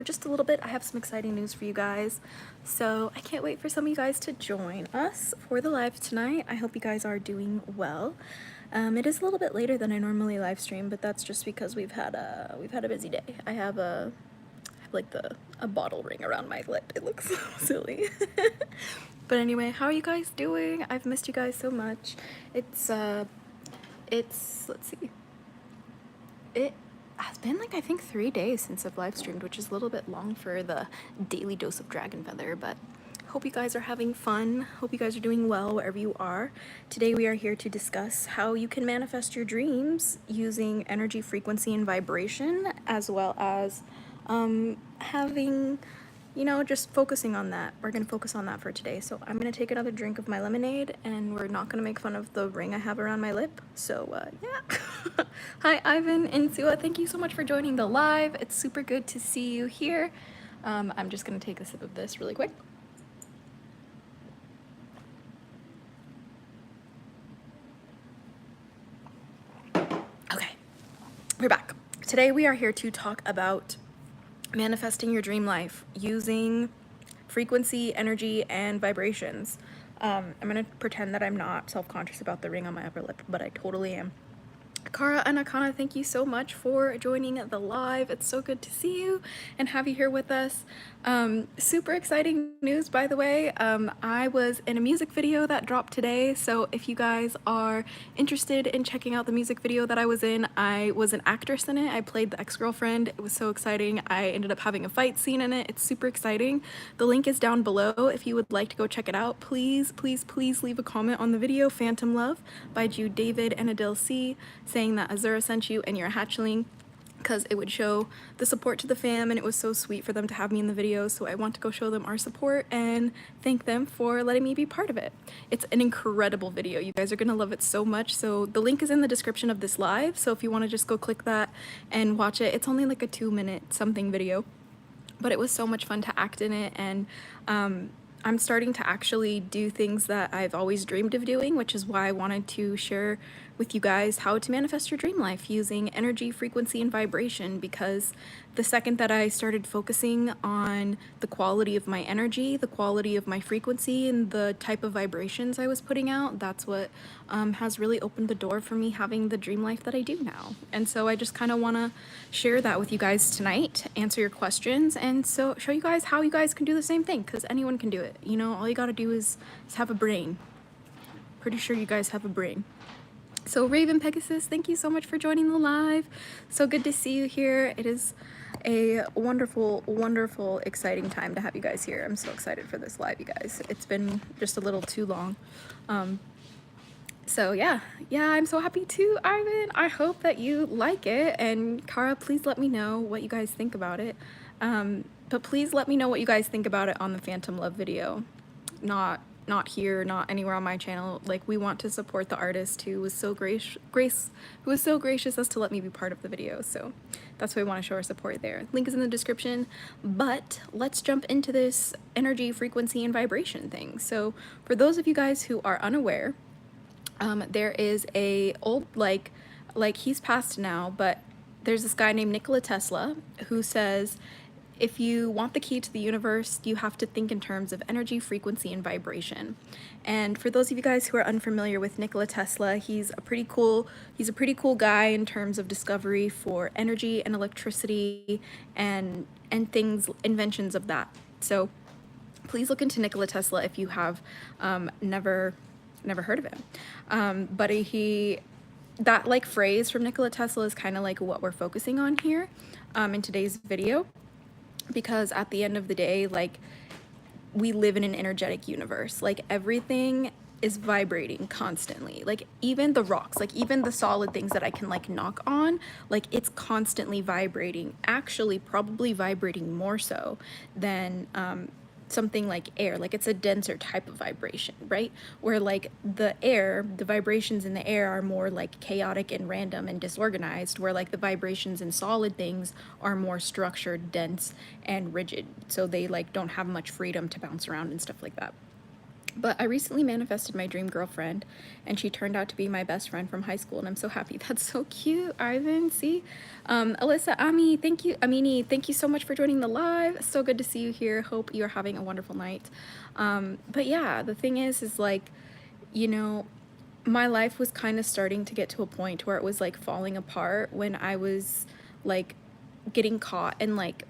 just a little bit, I have some exciting news for you guys. So I can't wait for some of you guys to join us for the live tonight. I hope you guys are doing well. It is a little bit later than I normally live stream, but that's just because we've had a busy day. I have a bottle ring around my lip. It looks so silly. But anyway, how are you guys doing? I've missed you guys so much. It's let's see. It has been like, I think 3 days since I've live streamed, which is a little bit long for the daily dose of dragon feather, but hope you guys are having fun. Hope you guys are doing well wherever you are. Today we are here to discuss how you can manifest your dreams using energy, frequency, and vibration, as well as having, just focusing on that. We're going to focus on that for today. So I'm going to take another drink of my lemonade, and we're not going to make fun of the ring I have around my lip. So yeah. Hi Ivan and Sua, thank you so much for joining the live. It's super good to see you here. I'm just going to take a sip of this really quick. Okay, we're back. Today we are here to talk about manifesting your dream life using frequency, energy, and vibrations. I'm gonna pretend that I'm not self-conscious about the ring on my upper lip, but I totally am. Kara and Akana, thank you so much for joining the live. It's so good to see you and have you here with us. Super exciting news, by the way. I was in a music video that dropped today, so if you guys are interested in checking out the music video that I was in an actress in it. I played the ex-girlfriend. It was so exciting. I ended up having a fight scene in it. It's super exciting. The link is down below if you would like to go check it out. Please, please, please leave a comment on the video. Phantom Love by Jude David and Adele C, saying that Azura sent you and you're a hatchling, because it would show the support to the fam, and it was so sweet for them to have me in the video, so I want to go show them our support and thank them for letting me be part of it. It's an incredible video. You guys are gonna love it so much. So the link is in the description of this live, so if you want to just go click that and watch it. It's only like a 2-minute something video, but it was so much fun to act in it, and I'm starting to actually do things that I've always dreamed of doing, which is why I wanted to share with you guys how to manifest your dream life using energy, frequency, and vibration, because the second that I started focusing on the quality of my energy, the quality of my frequency, and the type of vibrations I was putting out, that's what has really opened the door for me having the dream life that I do now. And so I just kind of want to share that with you guys tonight, answer your questions, and so show you guys how you guys can do the same thing, because anyone can do it. All you gotta do is have a brain. Pretty sure you guys have a brain. So Raven Pegasus, thank you so much for joining the live. So good to see you here. It is a wonderful, wonderful, exciting time to have you guys here. I'm so excited for this live, you guys. It's been just a little too long. So yeah, I'm so happy too, Ivan. I hope that you like it. And Kara, please let me know what you guys think about it. But please let me know what you guys think about it on the Phantom Love video. Not here, not anywhere on my channel. Like, we want to support the artist who was so gracious as to let me be part of the video. So that's why we want to show our support there. Link is in the description. But let's jump into this energy, frequency, and vibration thing. So for those of you guys who are unaware, there is a old, like he's passed now, but there's this guy named Nikola Tesla who says, if you want the key to the universe, you have to think in terms of energy, frequency, and vibration. And for those of you guys who are unfamiliar with Nikola Tesla, he's a pretty cool guy in terms of discovery for energy and electricity and things, inventions of that. So please look into Nikola Tesla if you have never heard of him. But that like phrase from Nikola Tesla is kind of like what we're focusing on here in today's video. Because at the end of the day, like, we live in an energetic universe. Like, everything is vibrating constantly. Like, even the rocks, like even the solid things that I can like knock on, like, it's constantly vibrating. Actually, probably vibrating more so than something like air. Like, it's a denser type of vibration, right? Where like the vibrations in the air are more like chaotic and random and disorganized, where like the vibrations in solid things are more structured, dense, and rigid. So they like don't have much freedom to bounce around and stuff like that. But I recently manifested my dream girlfriend, and she turned out to be my best friend from high school, and I'm so happy. That's so cute, Ivan. See, Alyssa, Amini, thank you so much for joining the live. So good to see you here. Hope you're having a wonderful night. But yeah, the thing is like, you know, my life was kind of starting to get to a point where it was like falling apart when I was like getting caught in like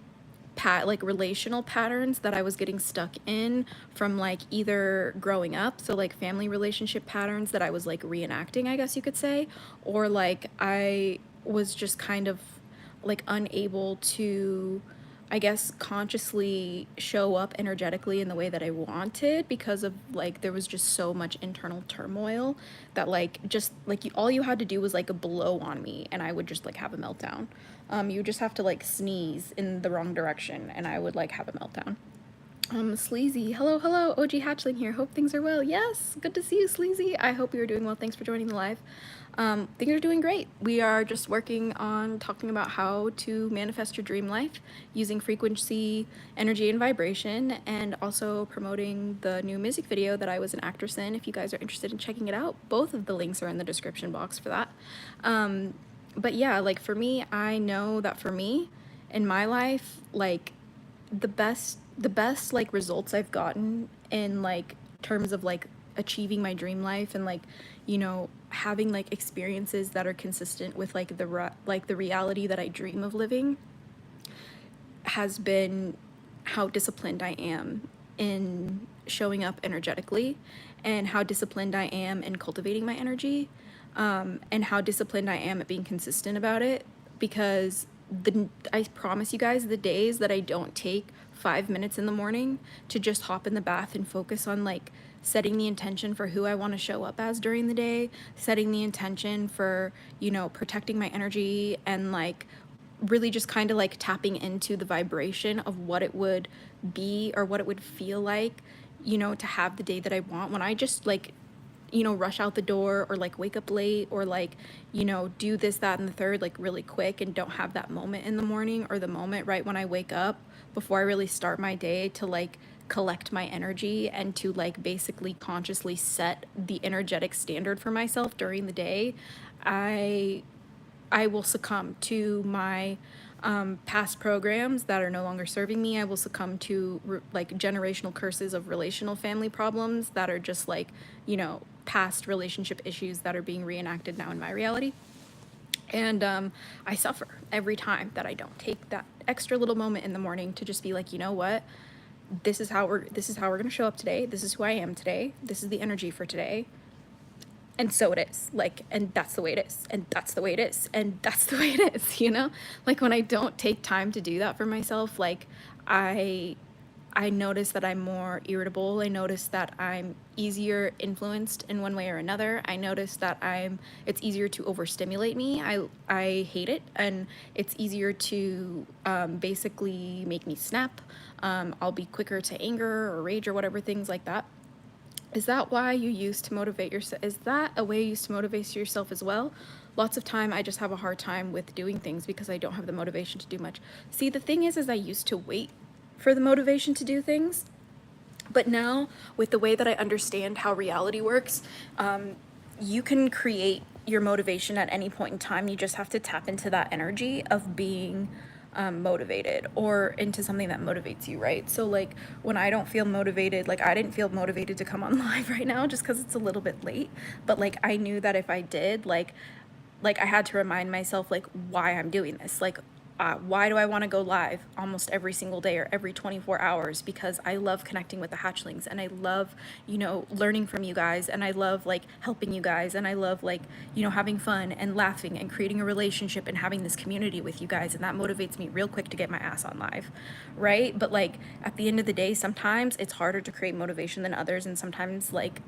relational patterns that I was getting stuck in from like either growing up, so like family relationship patterns that I was like reenacting, I guess you could say, or like I was just kind of like unable to, I guess, consciously show up energetically in the way that I wanted because of like there was just so much internal turmoil that like just like all you had to do was like a blow on me and I would just like have a meltdown. You just have to like sneeze in the wrong direction and I would like have a meltdown. Sleazy, hello, OG Hatchling here. Hope things are well. Yes, good to see you, Sleazy. I hope you're doing well. Thanks for joining the live. Things are doing great. We are just working on talking about how to manifest your dream life using frequency, energy, and vibration, and also promoting the new music video that I was an actress in. If you guys are interested in checking it out, both of the links are in the description box for that. But yeah, like for me, I know that for me, in my life, like the best like results I've gotten in like terms of like achieving my dream life and like, you know, having like experiences that are consistent with like the reality that I dream of living has been how disciplined I am in showing up energetically and how disciplined I am in cultivating my energy, and how disciplined I am at being consistent about it. Because I promise you guys, the days that I don't take 5 minutes in the morning to just hop in the bath and focus on like setting the intention for who I want to show up as during the day, setting the intention for, you know, protecting my energy and like really just kind of like tapping into the vibration of what it would be or what it would feel like, you know, to have the day that I want. When I just like, you know, rush out the door or like wake up late or like, you know, do this, that, and the third, like really quick and don't have that moment in the morning or the moment right when I wake up before I really start my day to like collect my energy and to like basically consciously set the energetic standard for myself during the day, I will succumb to my past programs that are no longer serving me. I will succumb to like generational curses of relational family problems that are just like, you know, past relationship issues that are being reenacted now in my reality. And I suffer every time that I don't take that extra little moment in the morning to just be like, you know what? This is how we're going to show up today. This is who I am today. This is the energy for today. And so it is, like, and that's the way it is, and that's the way it is, and that's the way it is, you know? Like, when I don't take time to do that for myself, like, I notice that I'm more irritable. I notice that I'm easier influenced in one way or another. I notice that it's easier to overstimulate me. I hate it, and it's easier to basically make me snap. I'll be quicker to anger or rage or whatever, things like that. Is that why you used to motivate yourself? Is that a way you used to motivate yourself as well? Lots of time I just have a hard time with doing things because I don't have the motivation to do much. See, the thing is I used to wait for the motivation to do things. But now, with the way that I understand how reality works, you can create your motivation at any point in time. You just have to tap into that energy of being motivated or into something that motivates you, right? So like when I don't feel motivated, like I didn't feel motivated to come on live right now just because it's a little bit late, but like I knew that if I did, like I had to remind myself like why I'm doing this. Like why do I want to go live almost every single day or every 24 hours? Because I love connecting with the hatchlings and I love, you know, learning from you guys, and I love like helping you guys, and I love like, you know, having fun and laughing and creating a relationship and having this community with you guys, and that motivates me real quick to get my ass on live, right? But like at the end of the day, sometimes it's harder to create motivation than others, and sometimes like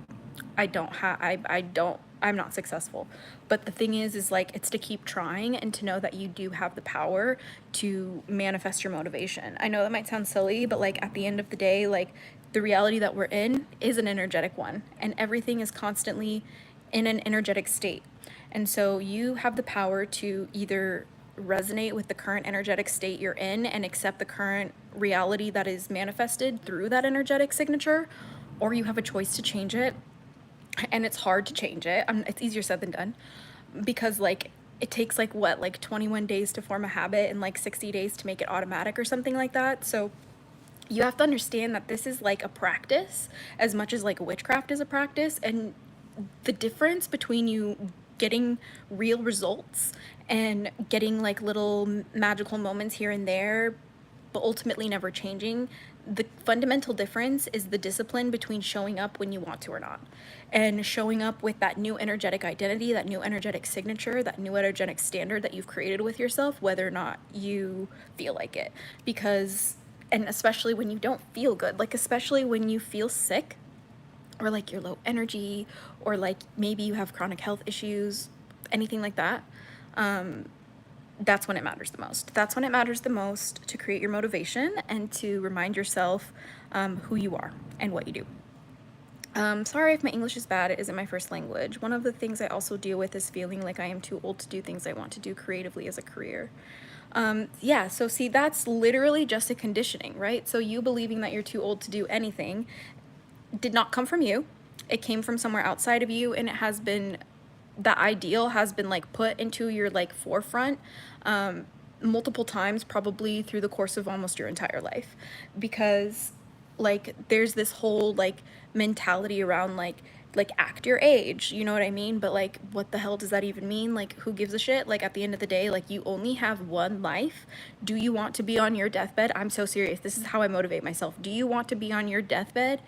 I'm not successful. But the thing is like, it's to keep trying and to know that you do have the power to manifest your motivation. I know that might sound silly, but like at the end of the day, like the reality that we're in is an energetic one, and everything is constantly in an energetic state. And so you have the power to either resonate with the current energetic state you're in and accept the current reality that is manifested through that energetic signature, or you have a choice to change it, and it's hard to change it. It's easier said than done, because like it takes like what, like 21 days to form a habit and like 60 days to make it automatic or something like that. So you have to understand that this is like a practice as much as like witchcraft is a practice, and the difference between you getting real results and getting like little magical moments here and there, but ultimately never changing, the fundamental difference is the discipline between showing up when you want to or not, and showing up with that new energetic identity, that new energetic signature, that new energetic standard that you've created with yourself, whether or not you feel like it. Because, and especially when you don't feel good, like especially when you feel sick, or like you're low energy, or like maybe you have chronic health issues, anything like that, that's when it matters the most. That's when it matters the most to create your motivation and to remind yourself who you are and what you do. Sorry if my English is bad, it isn't my first language. One of the things I also deal with is feeling like I am too old to do things I want to do creatively as a career. Yeah, so see, that's literally just a conditioning, right? So you believing that you're too old to do anything did not come from you. It came from somewhere outside of you, and it has been, the ideal has been like put into your like forefront multiple times, probably through the course of almost your entire life, because like there's this whole like mentality around like act your age, you know what I mean? But like, what the hell does that even mean? Like, who gives a shit? Like, at the end of the day, like, you only have one life. Do you want to be on your deathbed? I'm so serious. This is how I motivate myself. Do you want to be on your deathbed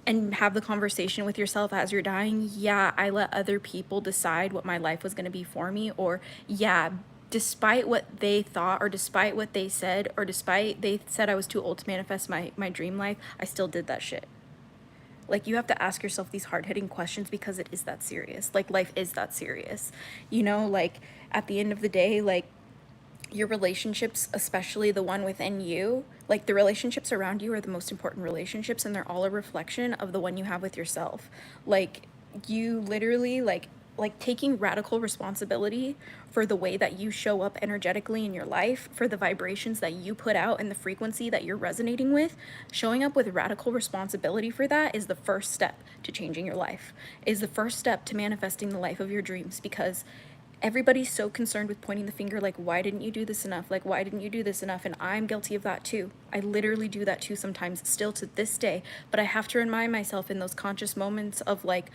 and have the conversation with yourself as you're dying? Yeah, I let other people decide what my life was going to be for me. Or yeah, despite what they thought, or despite what they said, or despite they said I was too old to manifest my dream life, I still did that shit. Like, you have to ask yourself these hard-hitting questions, because it is that serious. Like, life is that serious. You know, like, at the end of the day, like, your relationships, especially the one within you, like the relationships around you are the most important relationships, and they're all a reflection of the one you have with yourself. Like, you literally like taking radical responsibility for the way that you show up energetically in your life, for the vibrations that you put out and the frequency that you're resonating with. Showing up with radical responsibility for that is the first step to changing your life, is the first step to manifesting the life of your dreams. Because everybody's so concerned with pointing the finger, like, why didn't you do this enough? Like, why didn't you do this enough? And I'm guilty of that too. I literally do that too sometimes, still to this day. But I have to remind myself in those conscious moments of like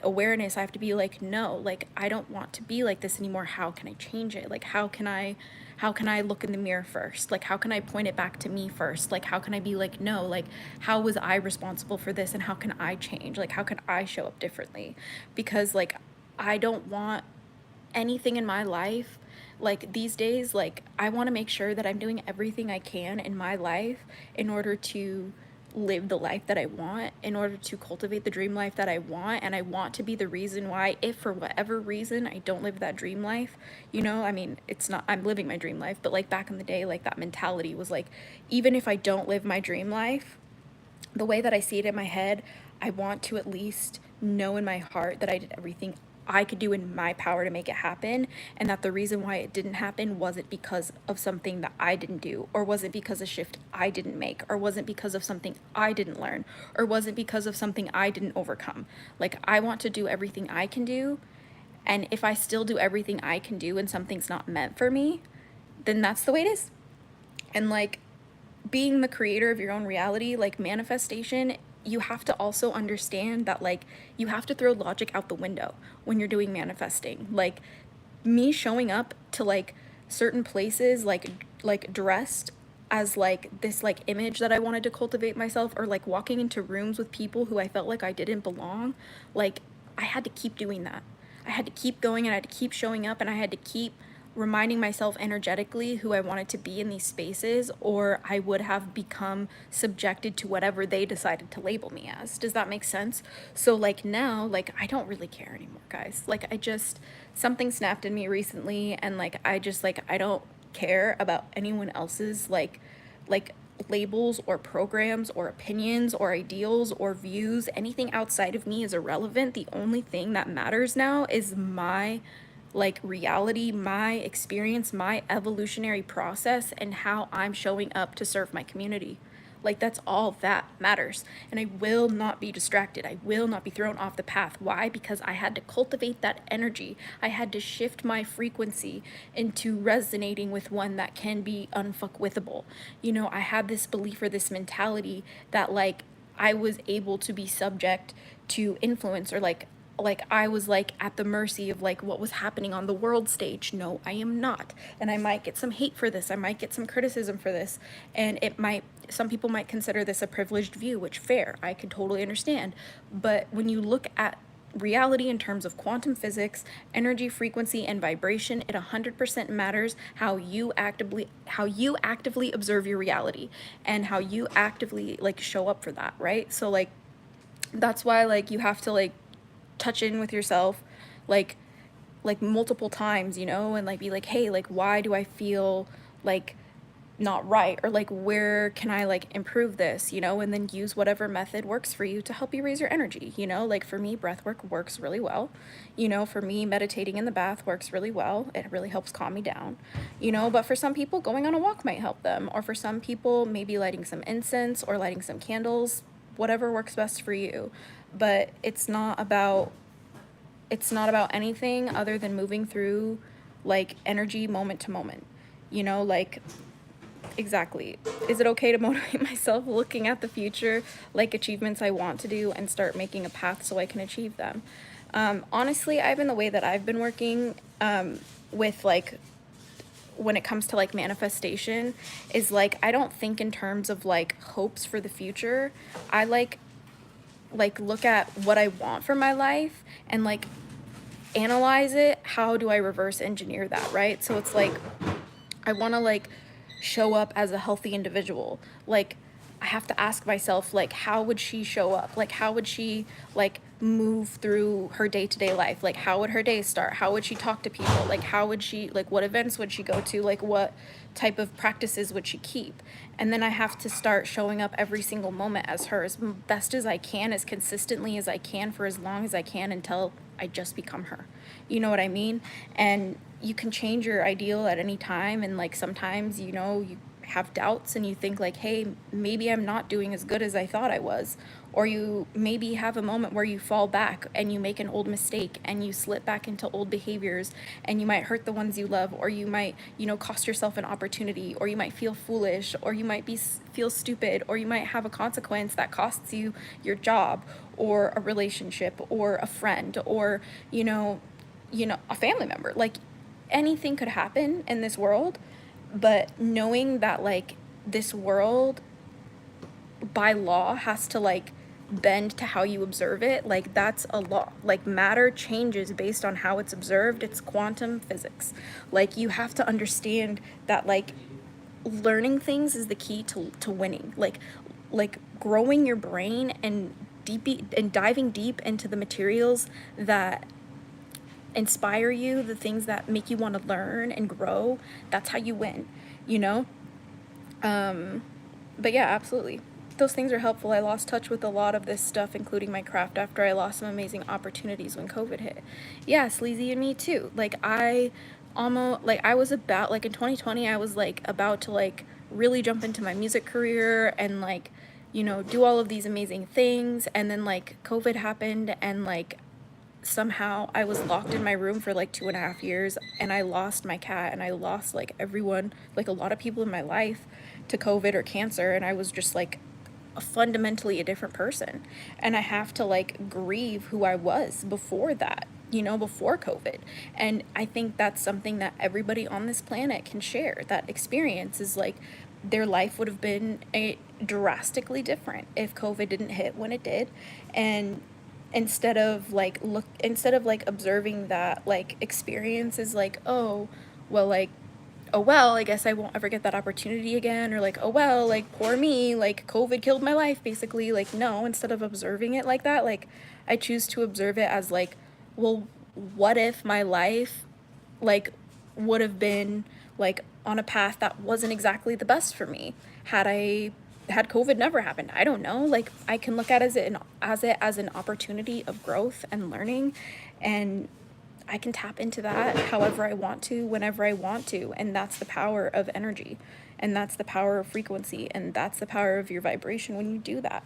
awareness, I have to be like, no, like, I don't want to be like this anymore. How can I change it? Like, how can I look in the mirror first? Like, how can I point it back to me first? Like, how can I be like, no, like, how was I responsible for this, and how can I change? Like, how can I show up differently? Because like, I don't want anything in my life, like these days, like I want to make sure that I'm doing everything I can in my life in order to live the life that I want, in order to cultivate the dream life that I want. And I want to be the reason why, if for whatever reason I don't live that dream life, you know, I mean, it's not, I'm living my dream life, but like back in the day, like that mentality was like, even if I don't live my dream life, the way that I see it in my head, I want to at least know in my heart that I did everything I could do in my power to make it happen, and that the reason why it didn't happen wasn't because of something that I didn't do, or wasn't because a shift I didn't make, or wasn't because of something I didn't learn, or wasn't because of something I didn't overcome. Like, I want to do everything I can do, and if I still do everything I can do and something's not meant for me, then that's the way it is. And like, being the creator of your own reality, like manifestation, you have to also understand that like you have to throw logic out the window when you're doing manifesting. Like, me showing up to like certain places, like dressed as like this like image that I wanted to cultivate myself, or like walking into rooms with people who I felt like I didn't belong, like I had to keep doing that. I had to keep going, and I had to keep showing up, and I had to keep reminding myself energetically who I wanted to be in these spaces, or I would have become subjected to whatever they decided to label me as. Does that make sense? So like now, like I don't really care anymore, guys. Like, I just, something snapped in me recently, and like I just, like, I don't care about anyone else's like labels or programs or opinions or ideals or views. Anything outside of me is irrelevant. The only thing that matters now is my like reality, my experience, my evolutionary process, and how I'm showing up to serve my community. Like, that's all that matters. And I will not be distracted. I will not be thrown off the path. Why? Because I had to cultivate that energy. I had to shift my frequency into resonating with one that can be unfuckwithable. You know, I had this belief or this mentality that, like, I was able to be subject to influence, or like I was like at the mercy of like what was happening on the world stage. No, I am not. And I might get some hate for this. I might get some criticism for this. And some people might consider this a privileged view, which fair, I could totally understand. But when you look at reality in terms of quantum physics, energy, frequency, and vibration, it 100% matters how you actively observe your reality and how you actively like show up for that, right? So like that's why like you have to like touch in with yourself like multiple times, you know, and like be like, hey, like why do I feel like not right, or like where can I like improve this, you know, and then use whatever method works for you to help you raise your energy, you know. Like for me, breath work works really well, you know. For me, meditating in the bath works really well. It really helps calm me down, you know. But for some people, going on a walk might help them, or for some people, maybe lighting some incense or lighting some candles, whatever works best for you. But it's not about anything other than moving through like energy moment to moment, you know. Like, exactly. Is it okay to motivate myself looking at the future, like achievements I want to do, and start making a path so I can achieve them? Honestly, I've been the way that I've been working with like when it comes to like manifestation is like I don't think in terms of like hopes for the future. I like look at what I want for my life and like analyze it. How do I reverse engineer that, right? So it's like I want to like show up as a healthy individual. Like I have to ask myself, like, how would she show up? Like, how would she like move through her day-to-day life? Like, how would her day start? How would she talk to people? Like, how would she, like, what events would she go to? Like, what type of practices would she keep? And then I have to start showing up every single moment as her, as best as I can, as consistently as I can, for as long as I can, until I just become her. You know what I mean? And you can change your ideal at any time. And like sometimes, you know, you have doubts and you think like, hey, maybe I'm not doing as good as I thought I was. Or you maybe have a moment where you fall back and you make an old mistake and you slip back into old behaviors, and you might hurt the ones you love, or you might, you know, cost yourself an opportunity, or you might feel foolish, or you might feel stupid, or you might have a consequence that costs you your job or a relationship or a friend, or, you know, a family member. Like anything could happen in this world. But knowing that like this world by law has to like bend to how you observe it, like that's a law. Like matter changes based on how it's observed. It's quantum physics. Like you have to understand that like learning things is the key to winning. Like growing your brain and diving deep into the materials that inspire you, the things that make you want to learn and grow, that's how you win, you know? But yeah, absolutely. Those things are helpful. I lost touch with a lot of this stuff, including my craft, after I lost some amazing opportunities when COVID hit. Yeah, Sleazy and me too. Like I was about, like in 2020, I was like about to like really jump into my music career and like, you know, do all of these amazing things. And then like COVID happened, and like somehow I was locked in my room for like 2.5 years, and I lost my cat, and I lost like everyone, like a lot of people in my life, to COVID or cancer, and I was just like fundamentally a different person. And I have to like grieve who I was before that, you know, before COVID. And I think that's something that everybody on this planet can share. That experience is like their life would have been drastically different if COVID didn't hit when it did. And instead of like observing that like experience is like, oh well, I guess I won't ever get that opportunity again, or like, oh well, like poor me, like COVID killed my life, basically. Like no, instead of observing it like that, like I choose to observe it as like, well, what if my life like would have been like on a path that wasn't exactly the best for me had COVID never happened? I don't know. Like I can look at it as an opportunity of growth and learning, and I can tap into that however I want to, whenever I want to. And that's the power of energy. And that's the power of frequency, and that's the power of your vibration when you do that.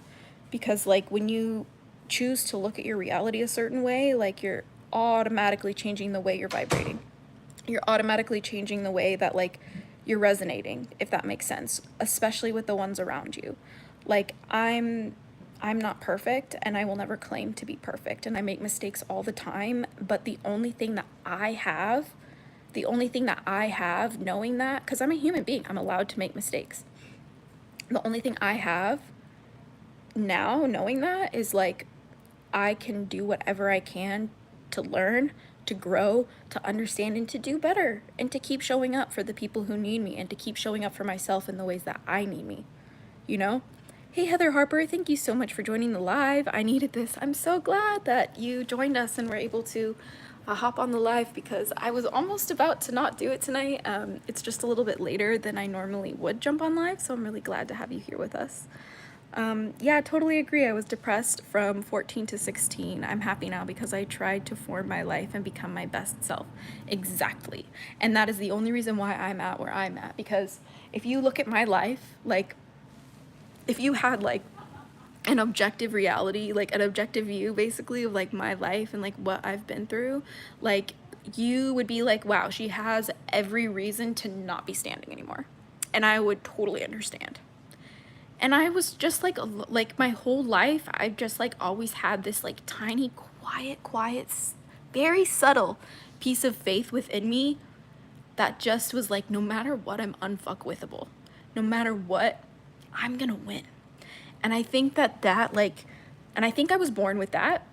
Because like when you choose to look at your reality a certain way, like you're automatically changing the way you're vibrating. You're automatically changing the way that like you're resonating, if that makes sense, especially with the ones around you. Like I'm not perfect, and I will never claim to be perfect, and I make mistakes all the time, but the only thing that I have knowing that, because I'm a human being, I'm allowed to make mistakes. The only thing I have now knowing that is like I can do whatever I can to learn, to grow, to understand, and to do better, and to keep showing up for the people who need me, and to keep showing up for myself in the ways that I need me, you know? Hey, Heather Harper, thank you so much for joining the live. I needed this. I'm so glad that you joined us and were able to hop on the live, because I was almost about to not do it tonight. It's just a little bit later than I normally would jump on live, so I'm really glad to have you here with us. Yeah, totally agree. I was depressed from 14 to 16. I'm happy now because I tried to form my life and become my best self. Exactly. And that is the only reason why I'm at where I'm at. Because if you look at my life, like, if you had like an objective reality, like an objective view basically of like my life and like what I've been through, like you would be like, wow, she has every reason to not be standing anymore. And I would totally understand. And I was just like my whole life, I've just like always had this like tiny, quiet, very subtle piece of faith within me that just was like, no matter what, I'm unfuckwithable. No matter what, I'm gonna win. And I think that like, and I think I was born with that,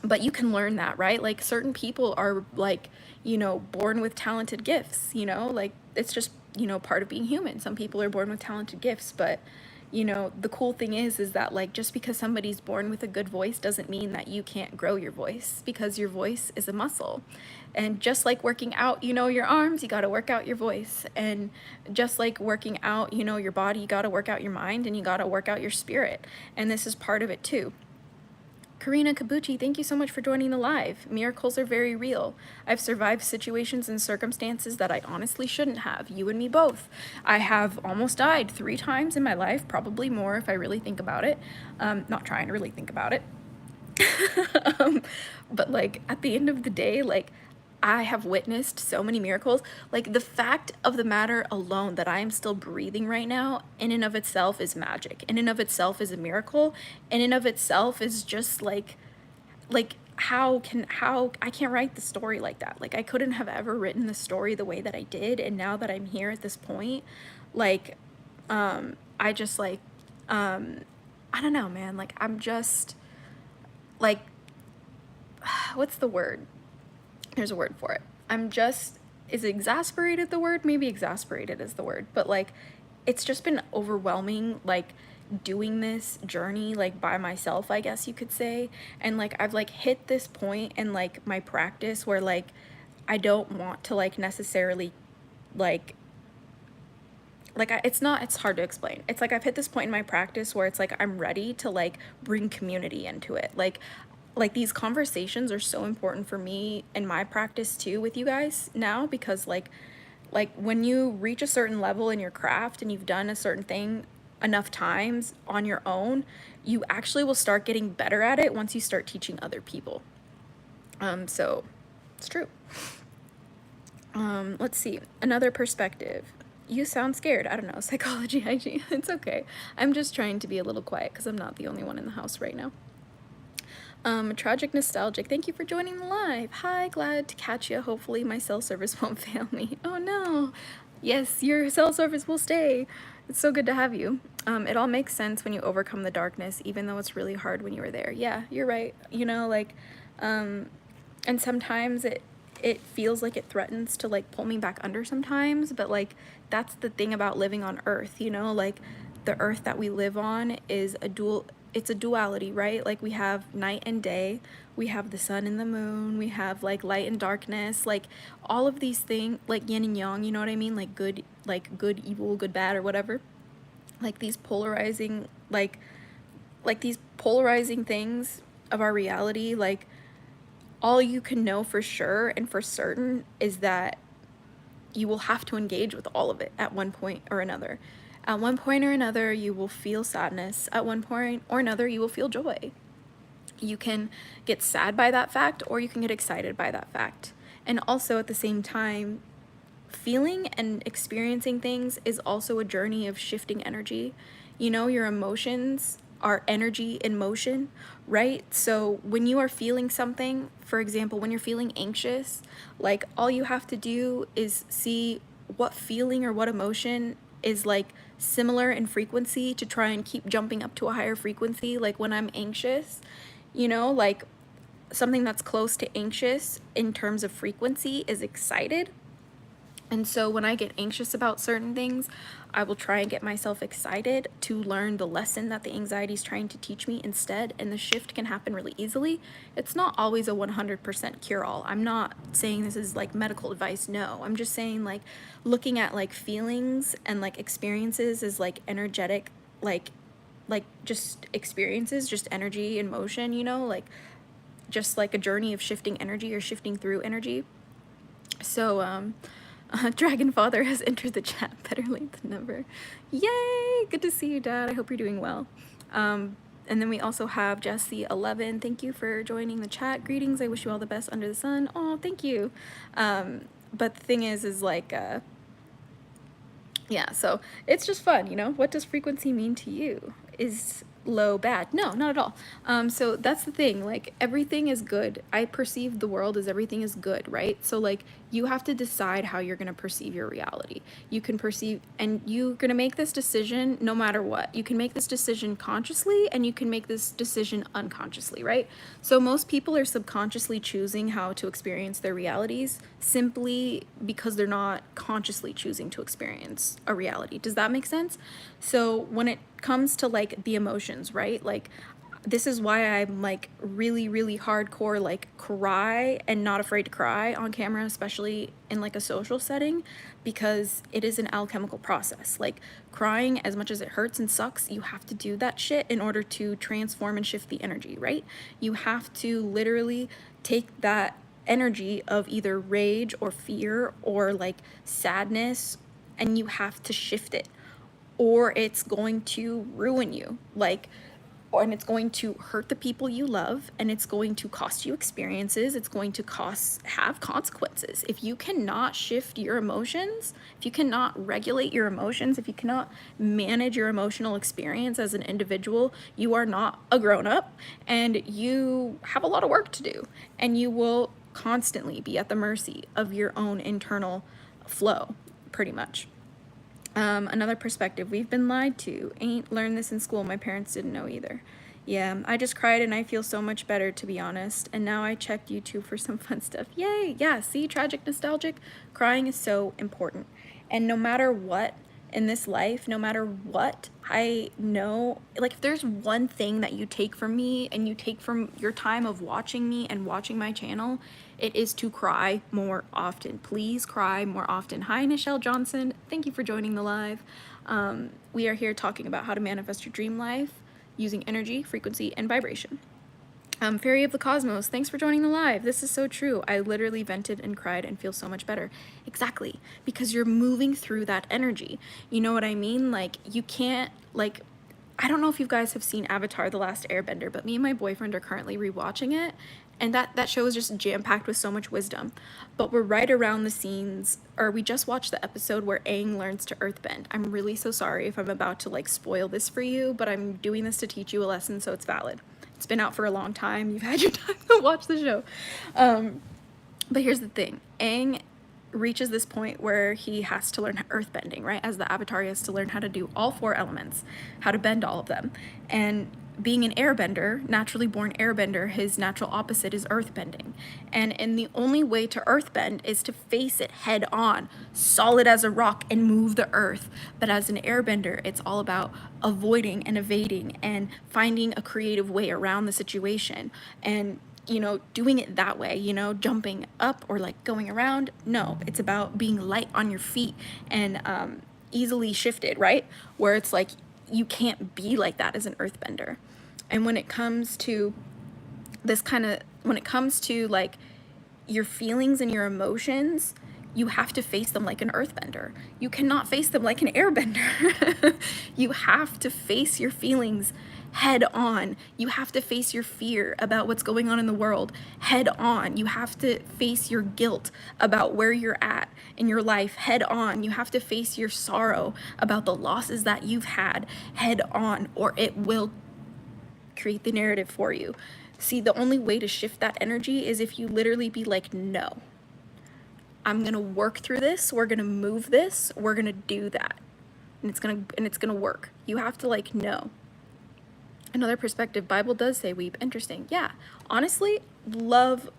but you can learn that, right? Like certain people are like, you know, born with talented gifts, you know, like it's just, you know, part of being human. Some people are born with talented gifts, but you know, the cool thing is that like just because somebody's born with a good voice doesn't mean that you can't grow your voice, because your voice is a muscle. And just like working out, you know, your arms, you got to work out your voice. And just like working out, you know, your body, you got to work out your mind, and you got to work out your spirit. And this is part of it too. Karina Kabuchi, thank you so much for joining the live. Miracles are very real. I've survived situations and circumstances that I honestly shouldn't have. You and me both. I have almost died 3 times in my life, probably more if I really think about it. Not trying to really think about it. But like at the end of the day, like I have witnessed so many miracles. Like the fact of the matter alone that I am still breathing right now, in and of itself is magic. In and of itself is a miracle. In and of itself is just like how I can't write the story like that. Like I couldn't have ever written the story the way that I did. And now that I'm here at this point, like I just like I don't know, man. Like I'm just like what's the word? There's a word for it. Is exasperated the word? Maybe exasperated is the word, but like it's just been overwhelming, like doing this journey like by myself, I guess you could say. And like I've like hit this point in like my practice where like I don't want to like necessarily it's hard to explain. It's like I've hit this point in my practice where it's like I'm ready to like bring community into it. Like these conversations are so important for me in my practice too with you guys now, because like when you reach a certain level in your craft and you've done a certain thing enough times on your own, you actually will start getting better at it once you start teaching other people. So it's true. Let's see, another perspective. You sound scared. I don't know, psychology hygiene. It's okay. I'm just trying to be a little quiet because I'm not the only one in the house right now. Tragic Nostalgic, thank you for joining the live. Hi, glad to catch you. Hopefully my cell service won't fail me. Oh no. Yes, your cell service will stay. It's so good to have you. It all makes sense when you overcome the darkness, even though it's really hard when you were there. Yeah, you're right. You know, like, and sometimes it feels like it threatens to like pull me back under sometimes, but like that's the thing about living on Earth, you know, like the Earth that we live on is it's a duality, right? Like we have night and day, we have the sun and the moon, we have like light and darkness, like all of these things, like yin and yang, you know what I mean? Like good, evil, good, bad, or whatever. Like these polarizing, like these polarizing things of our reality, like all you can know for sure and for certain is that you will have to engage with all of it at one point or another. At one point or another, you will feel sadness. At one point or another, you will feel joy. You can get sad by that fact, or you can get excited by that fact. And also at the same time, feeling and experiencing things is also a journey of shifting energy. You know, your emotions are energy in motion, right? So when you are feeling something, for example, when you're feeling anxious, like all you have to do is see what feeling or what emotion is like similar in frequency to try and keep jumping up to a higher frequency. Like when I'm anxious, you know, like something that's close to anxious in terms of frequency is excited. And so when I get anxious about certain things, I will try and get myself excited to learn the lesson that the anxiety is trying to teach me instead. And the shift can happen really easily. It's not always a 100% cure-all. I'm not saying this is like medical advice. No, I'm just saying like looking at like feelings and like experiences as like energetic, like just experiences, just energy in motion, you know, like just like a journey of shifting energy or shifting through energy. So, Dragon Father has entered the chat. Better late than never. Yay! Good to see you, Dad. I hope you're doing well. And then we also have Jessie11. Thank you for joining the chat. Greetings. I wish you all the best under the sun. Oh, thank you. But the thing is like, yeah, so it's just fun, you know? What does frequency mean to you? Is low bad? No, not at all. So that's the thing, like everything is good. I perceive the world as everything is good, right? So like you have to decide how you're going to perceive your reality. You can perceive, and you're going to make this decision no matter what. You can make this decision consciously and you can make this decision unconsciously, right? So most people are subconsciously choosing how to experience their realities simply because they're not consciously choosing to experience a reality. Does that make sense? So when it comes to like the emotions, right? Like this is why I'm like really, really hardcore, like cry and not afraid to cry on camera, especially in like a social setting, because it is an alchemical process. Like crying, as much as it hurts and sucks, you have to do that shit in order to transform and shift the energy, right? You have to literally take that energy of either rage or fear or like sadness, and you have to shift it, or it's going to ruin you. Like, and it's going to hurt the people you love, and it's going to cost you experiences. It's going to have consequences. If you cannot shift your emotions, if you cannot regulate your emotions, if you cannot manage your emotional experience as an individual, you are not a grown-up, and you have a lot of work to do, and you will constantly be at the mercy of your own internal flow, pretty much. Another perspective, we've been lied to. Ain't learned this in school. My parents didn't know either. Yeah, I just cried and I feel so much better, to be honest. And now I checked YouTube for some fun stuff. Yay! Yeah, see, tragic, nostalgic. Crying is so important. And no matter what in this life, no matter what, I know, like if there's one thing that you take from me and you take from your time of watching me and watching my channel, it is to cry more often. Please cry more often. Hi, Nichelle Johnson. Thank you for joining the live. We are here talking about how to manifest your dream life using energy, frequency, and vibration. Fairy of the Cosmos, thanks for joining the live. This is so true. I literally vented and cried and feel so much better. Exactly, because you're moving through that energy. You know what I mean? Like, you can't, like, I don't know if you guys have seen Avatar: The Last Airbender, but me and my boyfriend are currently rewatching it, and that show is just jam-packed with so much wisdom. But we're right around the scenes, or we just watched the episode where Aang learns to earthbend. I'm really so sorry if I'm about to like spoil this for you, but I'm doing this to teach you a lesson, so it's valid. It's been out for a long time. You've had your time to watch the show. But here's the thing. Aang reaches this point where he has to learn earthbending, right? As the Avatar, he has to learn how to do all 4 elements, how to bend all of them. And being an airbender, naturally born airbender, his natural opposite is earthbending. And the only way to earthbend is to face it head on, solid as a rock, and move the earth. But as an airbender, it's all about avoiding and evading and finding a creative way around the situation. And you know, doing it that way, you know, jumping up or like going around. No, it's about being light on your feet and easily shifted, right? Where it's like, you can't be like that as an earthbender. And when it comes to this kind of, when it comes to like your feelings and your emotions, you have to face them like an earthbender. You cannot face them like an airbender. You have to face your feelings head on. You have to face your fear about what's going on in the world head on. You have to face your guilt about where you're at in your life head on. You have to face your sorrow about the losses that you've had head on, or it will create the narrative for you. See, the only way to shift that energy is if you literally be like, no, I'm gonna work through this, we're gonna move this, we're gonna do that. And it's gonna work. You have to like know. Another perspective, Bible does say weep. Interesting. Yeah. Honestly, love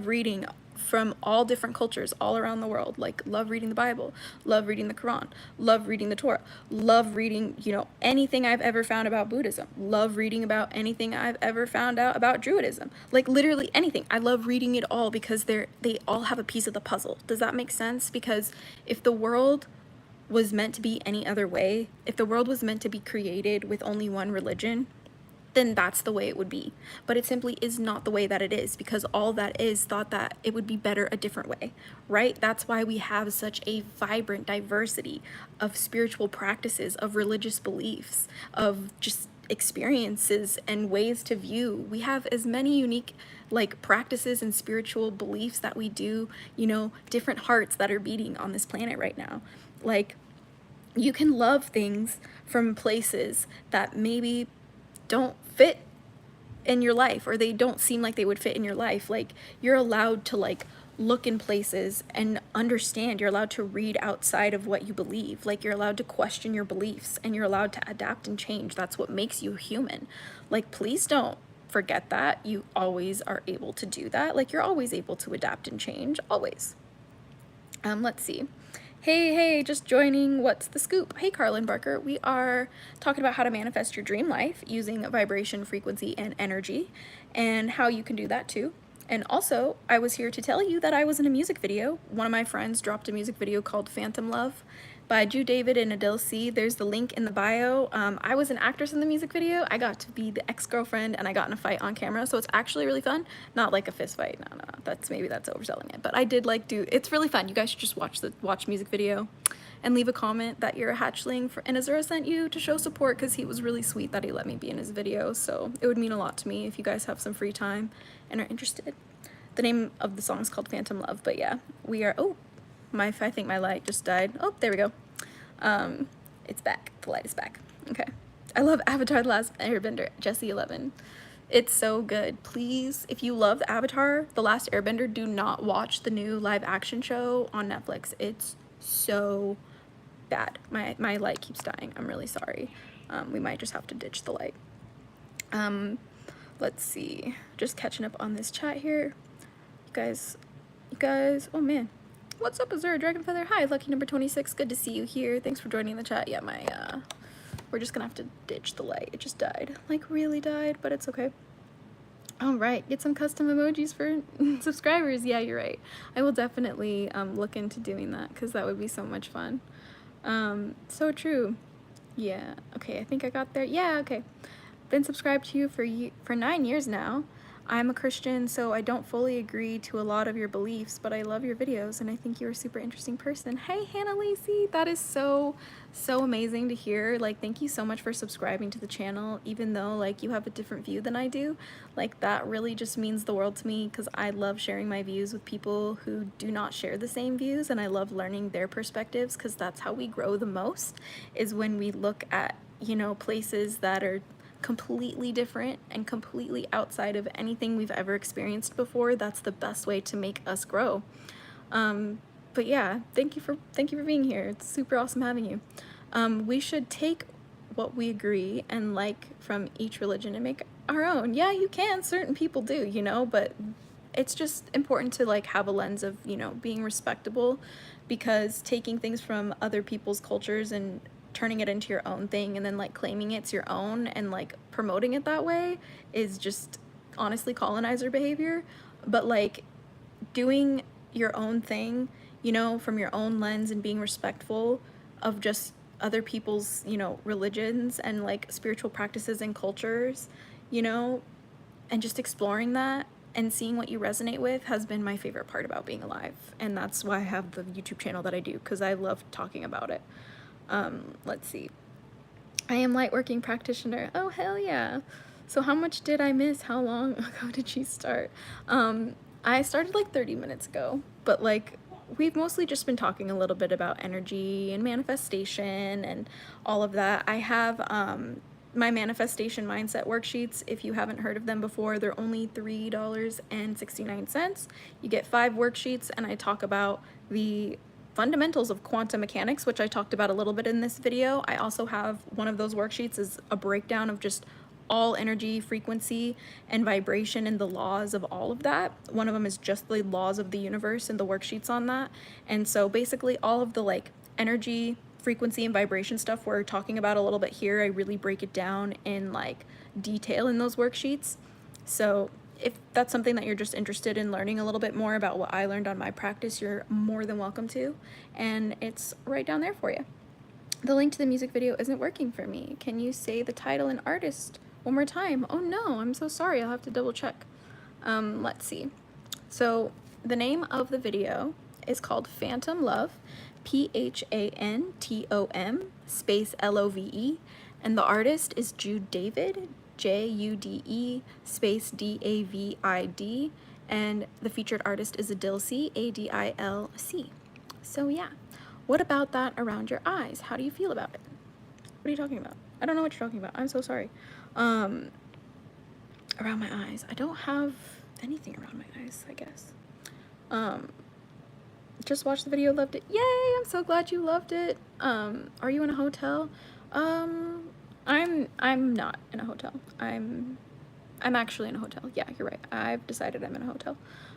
reading from all different cultures all around the world. Like, love reading the Bible, love reading the Quran, love reading the Torah, love reading, anything I've ever found about Buddhism, love reading about anything I've ever found out about Druidism. Like, literally anything. I love reading it all because they all have a piece of the puzzle. Does that make sense? Because if the world was meant to be any other way, if the world was meant to be created with only one religion, then that's the way it would be. But it simply is not the way that it is, because all that is thought that it would be better a different way, right? That's why we have such a vibrant diversity of spiritual practices, of religious beliefs, of just experiences and ways to view. We have as many unique practices and spiritual beliefs that we do, different hearts that are beating on this planet right now. Like, you can love things from places that maybe don't fit in your life, or they don't seem like they would fit in your life. Like, you're allowed to look in places and understand. You're allowed to read outside of what you believe. Like, you're allowed to question your beliefs, and you're allowed to adapt and change. That's what makes you human. Like, please don't forget that. You always are able to do that. Like, you're always able to adapt and change, always. Let's see. Hey, just joining. What's the scoop? Hey, Carlin Barker. We are talking about how to manifest your dream life using vibration, frequency, and energy, and how you can do that too. And also, I was here to tell you that I was in a music video. One of my friends dropped a music video called Phantom Love by Drew David and Adele C. There's the link in the bio. I was an actress in the music video. I got to be the ex-girlfriend, and I got in a fight on camera, so it's actually really fun. Not like a fist fight, no, that's overselling it, but I did it's really fun. You guys should just watch music video and leave a comment that you're a hatchling and AZURA sent you to show support, because he was really sweet that he let me be in his video, so it would mean a lot to me if you guys have some free time and are interested. The name of the song is called Phantom Love, but yeah, we are, I think my light just died. Oh, there we go. It's back. The light is back. Okay. I love Avatar: The Last Airbender, Jessie 11. It's so good. Please, if you love Avatar: The Last Airbender, do not watch the new live action show on Netflix. It's so bad. My light keeps dying. I'm really sorry. We might just have to ditch the light. Let's see. Just catching up on this chat here. You guys, oh man. What's up, AZURA Dragonfeather? Hi, lucky number 26. Good to see you here. Thanks for joining the chat. Yeah, we're just gonna have to ditch the light. It just died. Like, really died, but it's okay. All right, get some custom emojis for subscribers. Yeah, you're right. I will definitely look into doing that, because that would be so much fun. So true. Yeah, okay, I think I got there. Yeah, okay. Been subscribed to you for 9 years now. I'm a Christian, so I don't fully agree to a lot of your beliefs, but I love your videos, and I think you're a super interesting person. Hey, Hannah Lacey, that is so amazing to hear. Like, thank you so much for subscribing to the channel, even though, you have a different view than I do. Like, that really just means the world to me, because I love sharing my views with people who do not share the same views, and I love learning their perspectives, because that's how we grow the most, is when we look at, places that are completely different and completely outside of anything we've ever experienced before. That's the best way to make us grow. But yeah, thank you for being here. It's super awesome having you. We should take what we agree and like from each religion and make our own. Yeah, you can. Certain people do, but it's just important to have a lens of, being respectable, because taking things from other people's cultures and turning it into your own thing and then claiming it's your own and promoting it that way is just honestly colonizer behavior. But doing your own thing, from your own lens, and being respectful of just other people's, religions and spiritual practices and cultures, and just exploring that and seeing what you resonate with has been my favorite part about being alive. And that's why I have the YouTube channel that I do, because I love talking about it. Let's see. I am light working practitioner. Oh, hell yeah. So how much did I miss? How long ago did she start? I started like 30 minutes ago, but like we've mostly just been talking a little bit about energy and manifestation and all of that. I have my manifestation mindset worksheets. If you haven't heard of them before, they're only $3.69. You get 5 worksheets, and I talk about the fundamentals of quantum mechanics, which I talked about a little bit in this video. I also have one of those worksheets is a breakdown of just all energy, frequency, and vibration and the laws of all of that. One of them is just the laws of the universe and the worksheets on that. And so basically all of the like energy, frequency, and vibration stuff we're talking about a little bit here, I really break it down in like detail in those worksheets. So if that's something that you're just interested in learning a little bit more about what I learned on my practice, you're more than welcome to. And it's right down there for you. The link to the music video isn't working for me. Can you say the title and artist one more time? Oh no, I'm so sorry. I'll have to double check. Let's see. So the name of the video is called Phantom Love, Phantom space LOVE, and the artist is Jude David, JUDE space DAVID, and the featured artist is Adilc, ADILC. So yeah, what about that around your eyes? How do you feel about it? What are you talking about? I don't know what you're talking about. I'm so sorry. Around my eyes. I don't have anything around my eyes, I guess. Just watched the video, loved it. Yay, I'm so glad you loved it. Are you in a hotel? I'm not in a hotel. I'm actually in a hotel. Yeah, you're right. I've decided I'm in a hotel.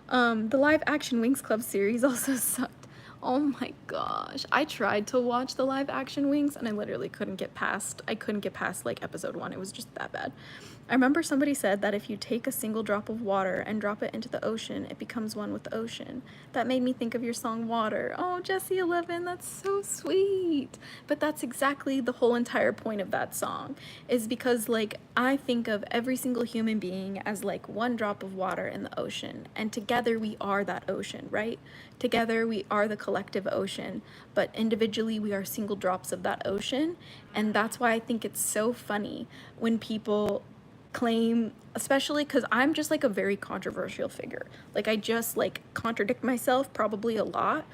The live action Wings Club series also sucked. Oh my gosh. I tried to watch the live action Wings and I literally couldn't get past like episode 1. It was just that bad. I remember somebody said that if you take a single drop of water and drop it into the ocean, it becomes one with the ocean. That made me think of your song Water. Oh, Jessie11, that's so sweet. But that's exactly the whole entire point of that song, is because like I think of every single human being as like one drop of water in the ocean, and together we are that ocean, right? Together we are the collective ocean, but individually we are single drops of that ocean. And that's why I think it's so funny when people claim, especially because I'm just like a very controversial figure. Like I just like contradict myself probably a lot,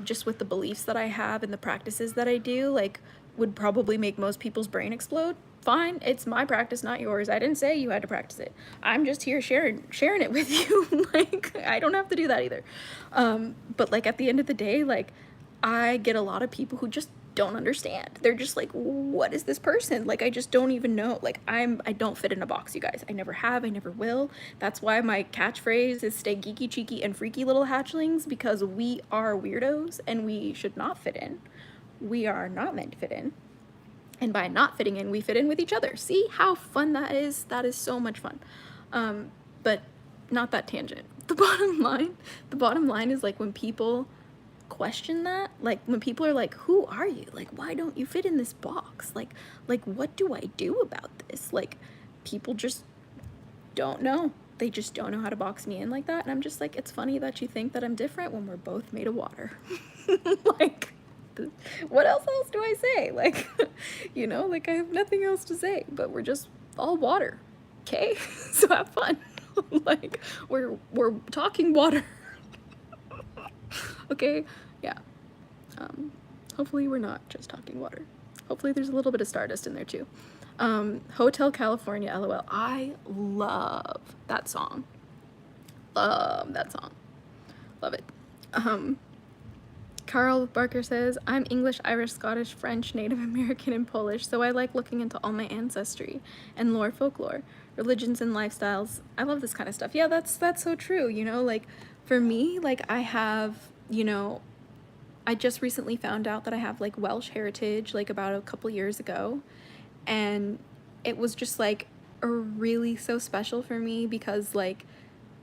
just with the beliefs that I have and the practices that I do, like would probably make most people's brain explode. Fine, it's my practice, not yours. I didn't say you had to practice it. I'm just here sharing it with you. Like I don't have to do that either. But like at the end of the day, like I get a lot of people who just don't understand. They're just like, what is this person? Like I just don't even know. Like I don't fit in a box, you guys. I never have, I never will. That's why my catchphrase is stay geeky, cheeky, and freaky little hatchlings, because we are weirdos and we should not fit in. We are not meant to fit in. And by not fitting in, we fit in with each other. See how fun that is? That is so much fun. But not that tangent. The bottom line is like when people question that, like when people are like, who are you? Like, why don't you fit in this box? Like what do I do about this? Like people just don't know. They just don't know how to box me in like that. And I'm just like, it's funny that you think that I'm different when we're both made of water. Like, what else do I say? Like, you know, like I have nothing else to say, but we're just all water. Okay? So have fun. Like we're talking water. Okay? Yeah. Hopefully we're not just talking water. Hopefully there's a little bit of Stardust in there too. Hotel California, LOL. I love that song. Love that song. Love it. Carl Barker says, I'm English, Irish, Scottish, French, Native American, and Polish, so I like looking into all my ancestry and lore, folklore, religions, and lifestyles. I love this kind of stuff. Yeah, that's so true, you know, like, for me, like, I have, you know, I just recently found out that I have, like, Welsh heritage, like, about a couple years ago, and it was just, like, really so special for me because, like,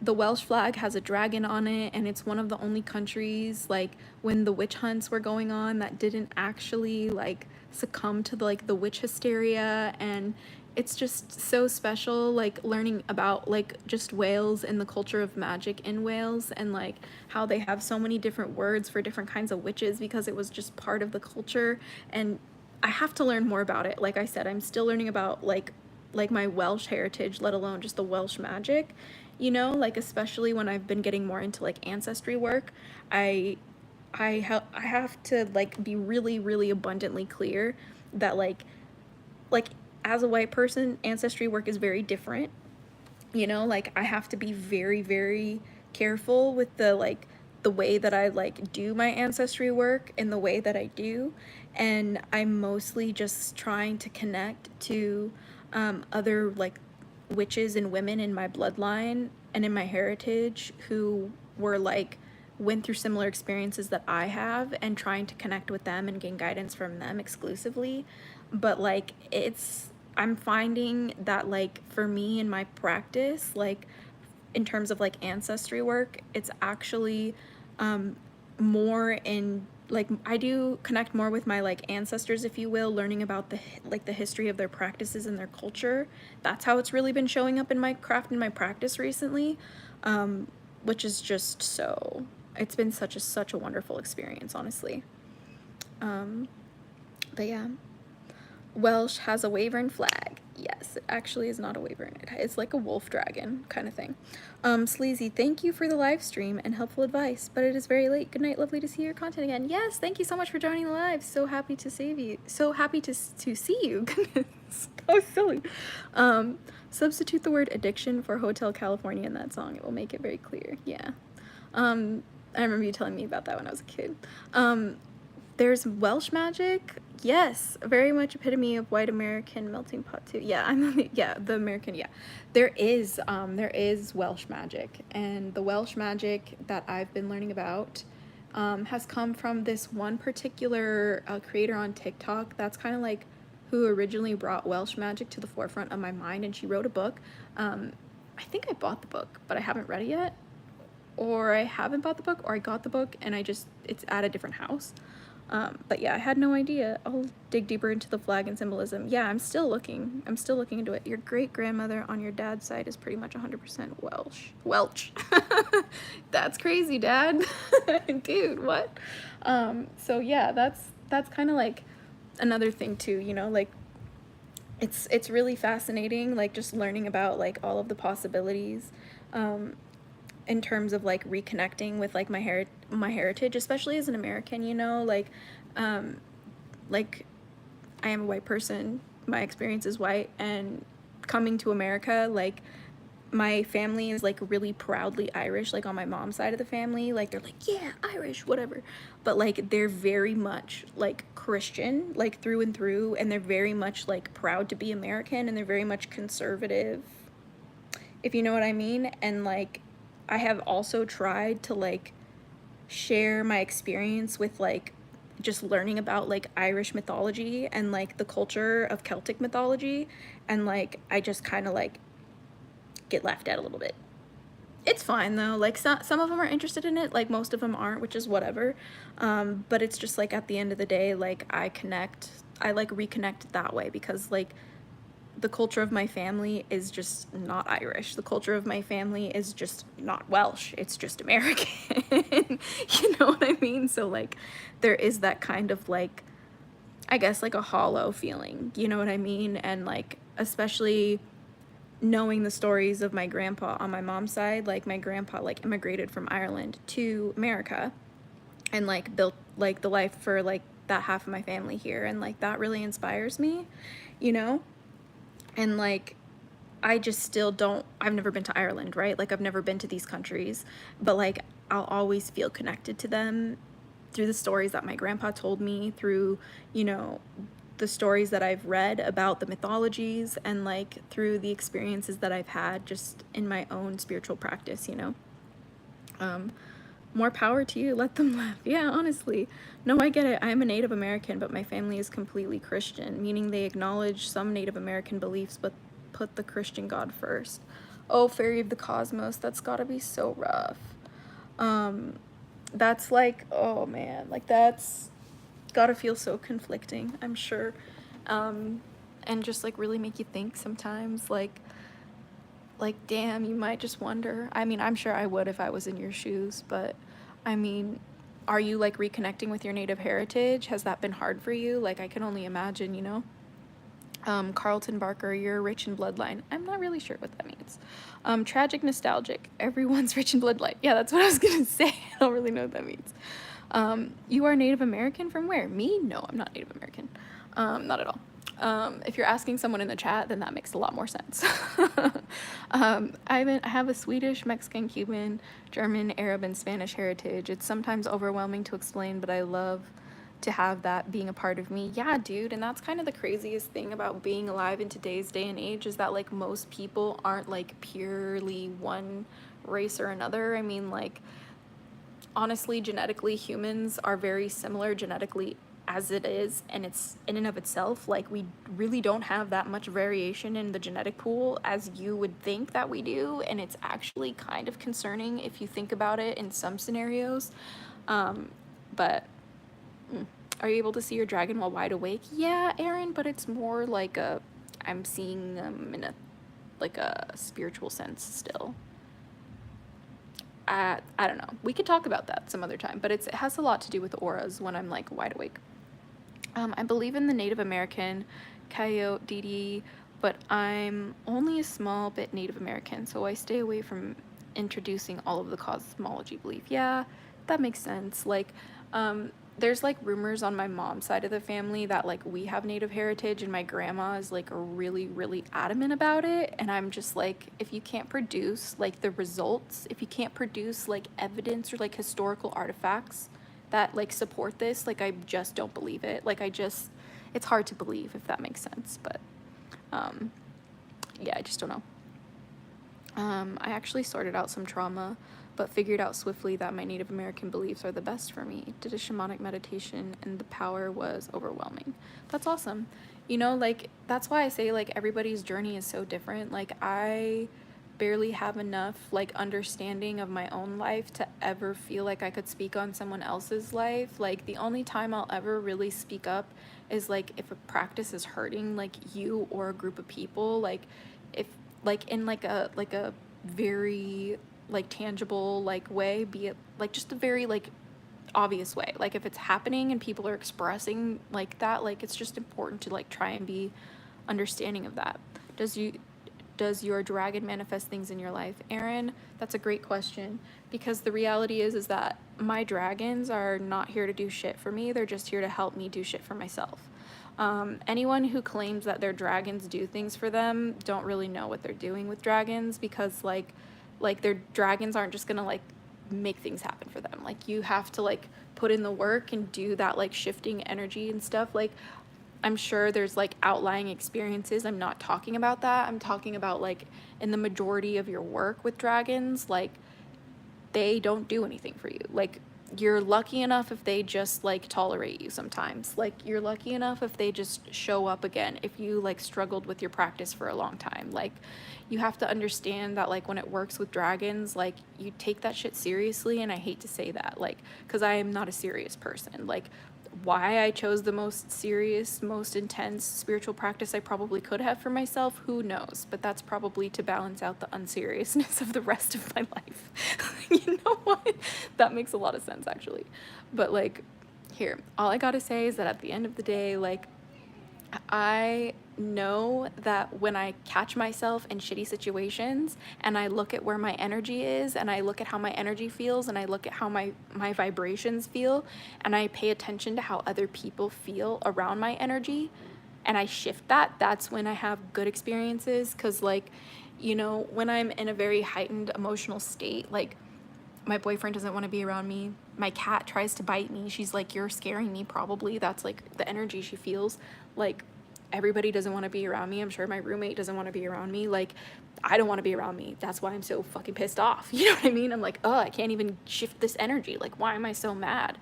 the Welsh flag has a dragon on it, and it's one of the only countries, like, when the witch hunts were going on, that didn't actually, like, succumb to the, like, the witch hysteria. And it's just so special, like learning about like just Wales and the culture of magic in Wales, and like how they have so many different words for different kinds of witches because it was just part of the culture. And I have to learn more about it. Like I said, I'm still learning about like my Welsh heritage, let alone just the Welsh magic, you know, like especially when I've been getting more into like ancestry work. I I have to like be really really abundantly clear that like as a white person, ancestry work is very different. You know, like I have to be very very careful with the way that I like do my ancestry work and the way that I do. And I'm mostly just trying to connect to other like witches and women in my bloodline and in my heritage who were like went through similar experiences that I have, and trying to connect with them and gain guidance from them exclusively. But like I'm finding that like for me in my practice, like in terms of like ancestry work, it's actually more in like I do connect more with my like ancestors, if you will, learning about the history of their practices and their culture. That's how it's really been showing up in my craft and my practice recently, which is just so, it's been such a wonderful experience, honestly. But yeah, Welsh has a wyvern flag. Yes, it actually is not a wyvern. It's like a wolf dragon kind of thing. Sleazy, thank you for the live stream and helpful advice, but it is very late. Good night, lovely to see your content again. Yes, thank you so much for joining the live. So happy to save you. So happy to see you. Goodness, so silly. Substitute the word addiction for Hotel California in that song. It will make it very clear. Yeah. I remember you telling me about that when I was a kid. There's Welsh magic. Yes, very much epitome of white American melting pot too. Yeah, yeah, the American, yeah. There is Welsh magic, and the Welsh magic that I've been learning about has come from this one particular creator on TikTok that's kind of like who originally brought Welsh magic to the forefront of my mind, and she wrote a book. I think I bought the book, but I haven't read it yet, or I haven't bought the book, or I got the book and it's at a different house. But yeah, I had no idea. I'll dig deeper into the flag and symbolism. Yeah, I'm still looking into it. Your great-grandmother on your dad's side is pretty much 100% Welsh. That's crazy, Dad. Dude, what? So yeah, that's kind of like another thing too, you know, like it's really fascinating, like just learning about like all of the possibilities. In terms of like reconnecting with like my heritage, especially as an American, you know, like I am a white person, my experience is white, and coming to America, like my family is like really proudly Irish, like on my mom's side of the family, like they're like, yeah, Irish, whatever, but like they're very much like Christian, like through and through, and they're very much like proud to be American, and they're very much conservative, if you know what I mean. And like I have also tried to like share my experience with like just learning about like Irish mythology and like the culture of Celtic mythology, and like I just kind of like get laughed at a little bit. It's fine though, like some of them are interested in it, like most of them aren't, which is whatever. But it's just like at the end of the day, like I like reconnect that way, because like the culture of my family is just not Irish. The culture of my family is just not Welsh. It's just American. You know what I mean? So like there is that kind of like, I guess like a hollow feeling, you know what I mean? And like especially knowing the stories of my grandpa on my mom's side, like my grandpa like immigrated from Ireland to America and like built like the life for like that half of my family here, and like that really inspires me, you know? And like I just still don't, I've never been to Ireland, right? Like I've never been to these countries, but like I'll always feel connected to them through the stories that my grandpa told me, through, you know, the stories that I've read about the mythologies, and like through the experiences that I've had just in my own spiritual practice, you know. More power to you, let them laugh. Yeah, honestly. No, I get it. I'm a Native American, but my family is completely Christian, meaning they acknowledge some Native American beliefs, but put the Christian God first. Oh, Fairy of the Cosmos, that's gotta be so rough. That's like, oh man, like that's gotta feel so conflicting, I'm sure. And and just like really make you think sometimes, like damn, you might just wonder. I mean, I'm sure I would if I was in your shoes, but I mean, are you like reconnecting with your native heritage? Has that been hard for you? Like, I can only imagine, you know. Carlton Barker, you're rich in bloodline. I'm not really sure what that means. Tragic nostalgic, everyone's rich in bloodline. Yeah, that's what I was gonna say. I don't really know what that means. You are Native American from where? Me? No, I'm not Native American. Not at all. If you're asking someone in the chat, then that makes a lot more sense. I have a Swedish, Mexican, Cuban, German, Arab, and Spanish heritage. It's sometimes overwhelming to explain, but I love to have that being a part of me. Yeah, dude, and that's kind of the craziest thing about being alive in today's day and age, is that like most people aren't like purely one race or another. I mean, like, honestly, genetically, humans are very similar genetically as it is, and it's in and of itself, like, we really don't have that much variation in the genetic pool as you would think that we do, and it's actually kind of concerning if you think about it in some scenarios. But are you able to see your dragon while wide awake? Yeah, Aaron, but it's more like I'm seeing them in a spiritual sense still. I don't know. We could talk about that some other time, but it has a lot to do with auras when I'm like wide awake. I believe in the Native American Coyote Didi, but I'm only a small bit Native American, so I stay away from introducing all of the cosmology belief. Yeah, that makes sense. Like, there's like rumors on my mom's side of the family that like we have Native heritage, and my grandma is like really, really adamant about it. And I'm just like, if you can't produce like the results, if you can't produce like evidence or like historical artifacts that like support this, like I just don't believe it. Like it's hard to believe, if that makes sense. But yeah, I just don't know. I actually sorted out some trauma, but figured out swiftly that my Native American beliefs are the best for me. Did a shamanic meditation, and the power was overwhelming. That's awesome. You know, like, that's why I say, like, everybody's journey is so different. Like, I barely have enough, like, understanding of my own life to ever feel like I could speak on someone else's life. Like, the only time I'll ever really speak up is, like, if a practice is hurting, like, you or a group of people. Like, if, like, in, like a very like tangible like way, be it like just a very like obvious way, like if it's happening and people are expressing like that, like it's just important to like try and be understanding of that. Does your dragon manifest things in your life? Aaron, that's a great question, because the reality is that my dragons are not here to do shit for me. They're just here to help me do shit for myself. Anyone who claims that their dragons do things for them don't really know what they're doing with dragons, because like their dragons aren't just gonna like make things happen for them. Like, you have to like put in the work and do that like shifting energy and stuff. Like, I'm sure there's like outlying experiences. I'm not talking about that. I'm talking about like in the majority of your work with dragons, like they don't do anything for you. Like, you're lucky enough if they just like tolerate you sometimes. Like, you're lucky enough if they just show up again if you like struggled with your practice for a long time. Like, you have to understand that like when it works with dragons, like you take that shit seriously. And I hate to say that, like, because I am not a serious person. Like, why I chose the most serious, most intense spiritual practice I probably could have for myself, who knows? But that's probably to balance out the unseriousness of the rest of my life. You know what? That makes a lot of sense, actually. But like, here, all I gotta say is that at the end of the day, like, I know that when I catch myself in shitty situations and I look at where my energy is and I look at how my energy feels and I look at how my vibrations feel and I pay attention to how other people feel around my energy and I shift that, that's when I have good experiences. Because like, you know, when I'm in a very heightened emotional state, like my boyfriend doesn't want to be around me. My cat tries to bite me. She's like, you're scaring me, probably. That's like the energy she feels. Like, everybody doesn't want to be around me. I'm sure my roommate doesn't want to be around me. Like, I don't want to be around me. That's why I'm so fucking pissed off. You know what I mean? I'm like, oh, I can't even shift this energy. Like, why am I so mad?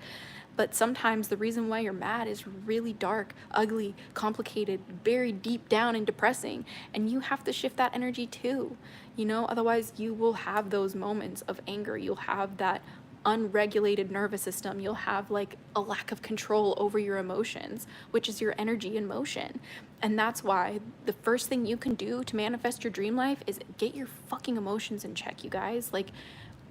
But sometimes the reason why you're mad is really dark, ugly, complicated, buried deep down and depressing. And you have to shift that energy too. You know, otherwise you will have those moments of anger. You'll have that unregulated nervous system. You'll have like a lack of control over your emotions, which is your energy in motion. And that's why the first thing you can do to manifest your dream life is get your fucking emotions in check, you guys. Like,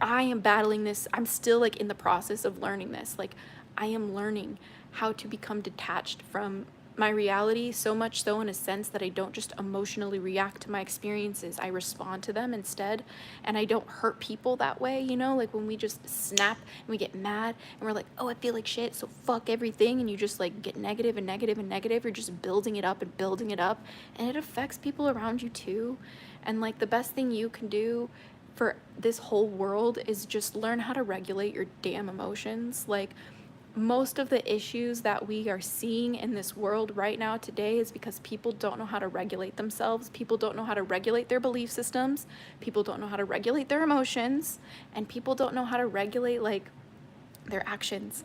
I am battling this. I'm still like in the process of learning this. Like, I am learning how to become detached from my reality, so much so in a sense that I don't just emotionally react to my experiences. I respond to them instead, and I don't hurt people that way, you know? Like when we just snap and we get mad and we're like, oh, I feel like shit, so fuck everything, and you just like get negative and negative and negative. You're just building it up and building it up, and it affects people around you too. And like the best thing you can do for this whole world is just learn how to regulate your damn emotions. Like, most of the issues that we are seeing in this world right now today is because people don't know how to regulate themselves. People don't know how to regulate their belief systems. People don't know how to regulate their emotions, and people don't know how to regulate like their actions.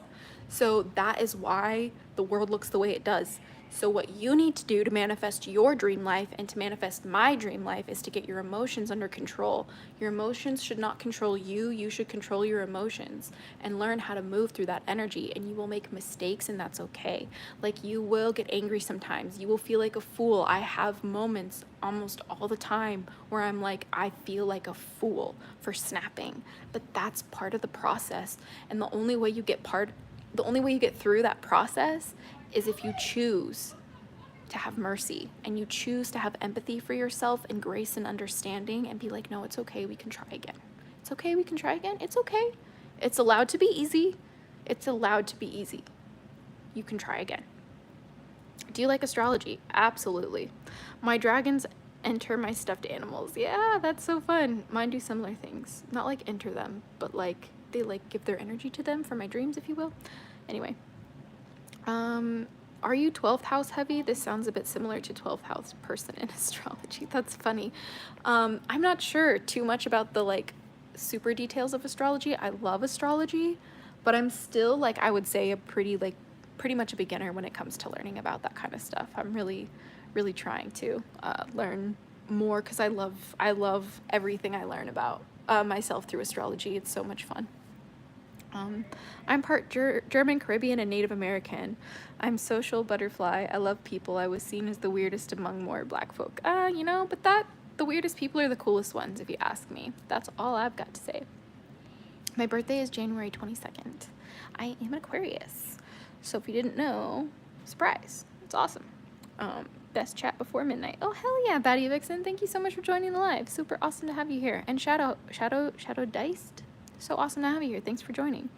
So that is why the world looks the way it does. So what you need to do to manifest your dream life and to manifest my dream life is to get your emotions under control. Your emotions should not control you. You should control your emotions and learn how to move through that energy. And you will make mistakes, and that's okay. Like, you will get angry sometimes. You will feel like a fool. I have moments almost all the time where I'm like, I feel like a fool for snapping. But that's part of the process. And the only way you get through that process is if you choose to have mercy and you choose to have empathy for yourself and grace and understanding and be like, no, it's okay, we can try again. It's okay, we can try again. It's okay. It's allowed to be easy. It's allowed to be easy. You can try again. Do you like astrology? Absolutely. My dragons enter my stuffed animals. Yeah, that's so fun. Mine do similar things. Not like enter them, but like they like give their energy to them for my dreams, if you will. Anyway. Are you 12th house heavy? This sounds a bit similar to 12th house person in astrology. That's funny. I'm not sure too much about the like super details of astrology. I love astrology, but I'm still like, I would say pretty much a beginner when it comes to learning about that kind of stuff. I'm really trying to learn more because I love everything I learn about myself through astrology. It's so much fun. I'm part German, Caribbean, and Native American. I'm social butterfly. I love people. I was seen as the weirdest among more black folk. You know, but the weirdest people are the coolest ones, if you ask me. That's all I've got to say. My birthday is January 22nd. I am an Aquarius. So if you didn't know, surprise. It's awesome. Best chat before midnight. Oh, hell yeah, Batty Vixen. Thank you so much for joining the live. Super awesome to have you here. And Shadow Diced. So awesome to have you here. Thanks for joining.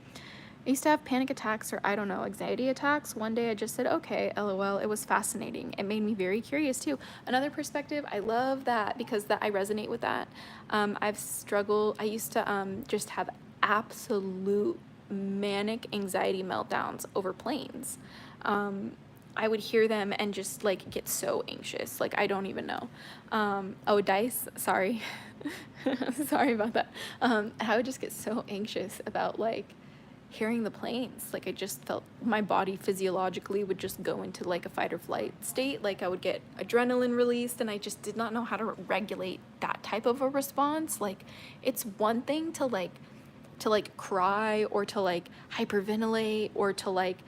I used to have panic attacks or, I don't know, anxiety attacks. One day I just said, okay, LOL. It was fascinating. It made me very curious too. Another perspective, I love that because I resonate with that. I've struggled. I used to just have absolute manic anxiety meltdowns over planes. I would hear them and just like get so anxious. Like, I don't even know. Oh, Dice, sorry. Sorry about that. I would just get so anxious about like hearing the planes. Like, I just felt my body physiologically would just go into like a fight or flight state. Like, I would get adrenaline released, and I just did not know how to regulate that type of a response. Like, it's one thing to cry or to like hyperventilate or to like,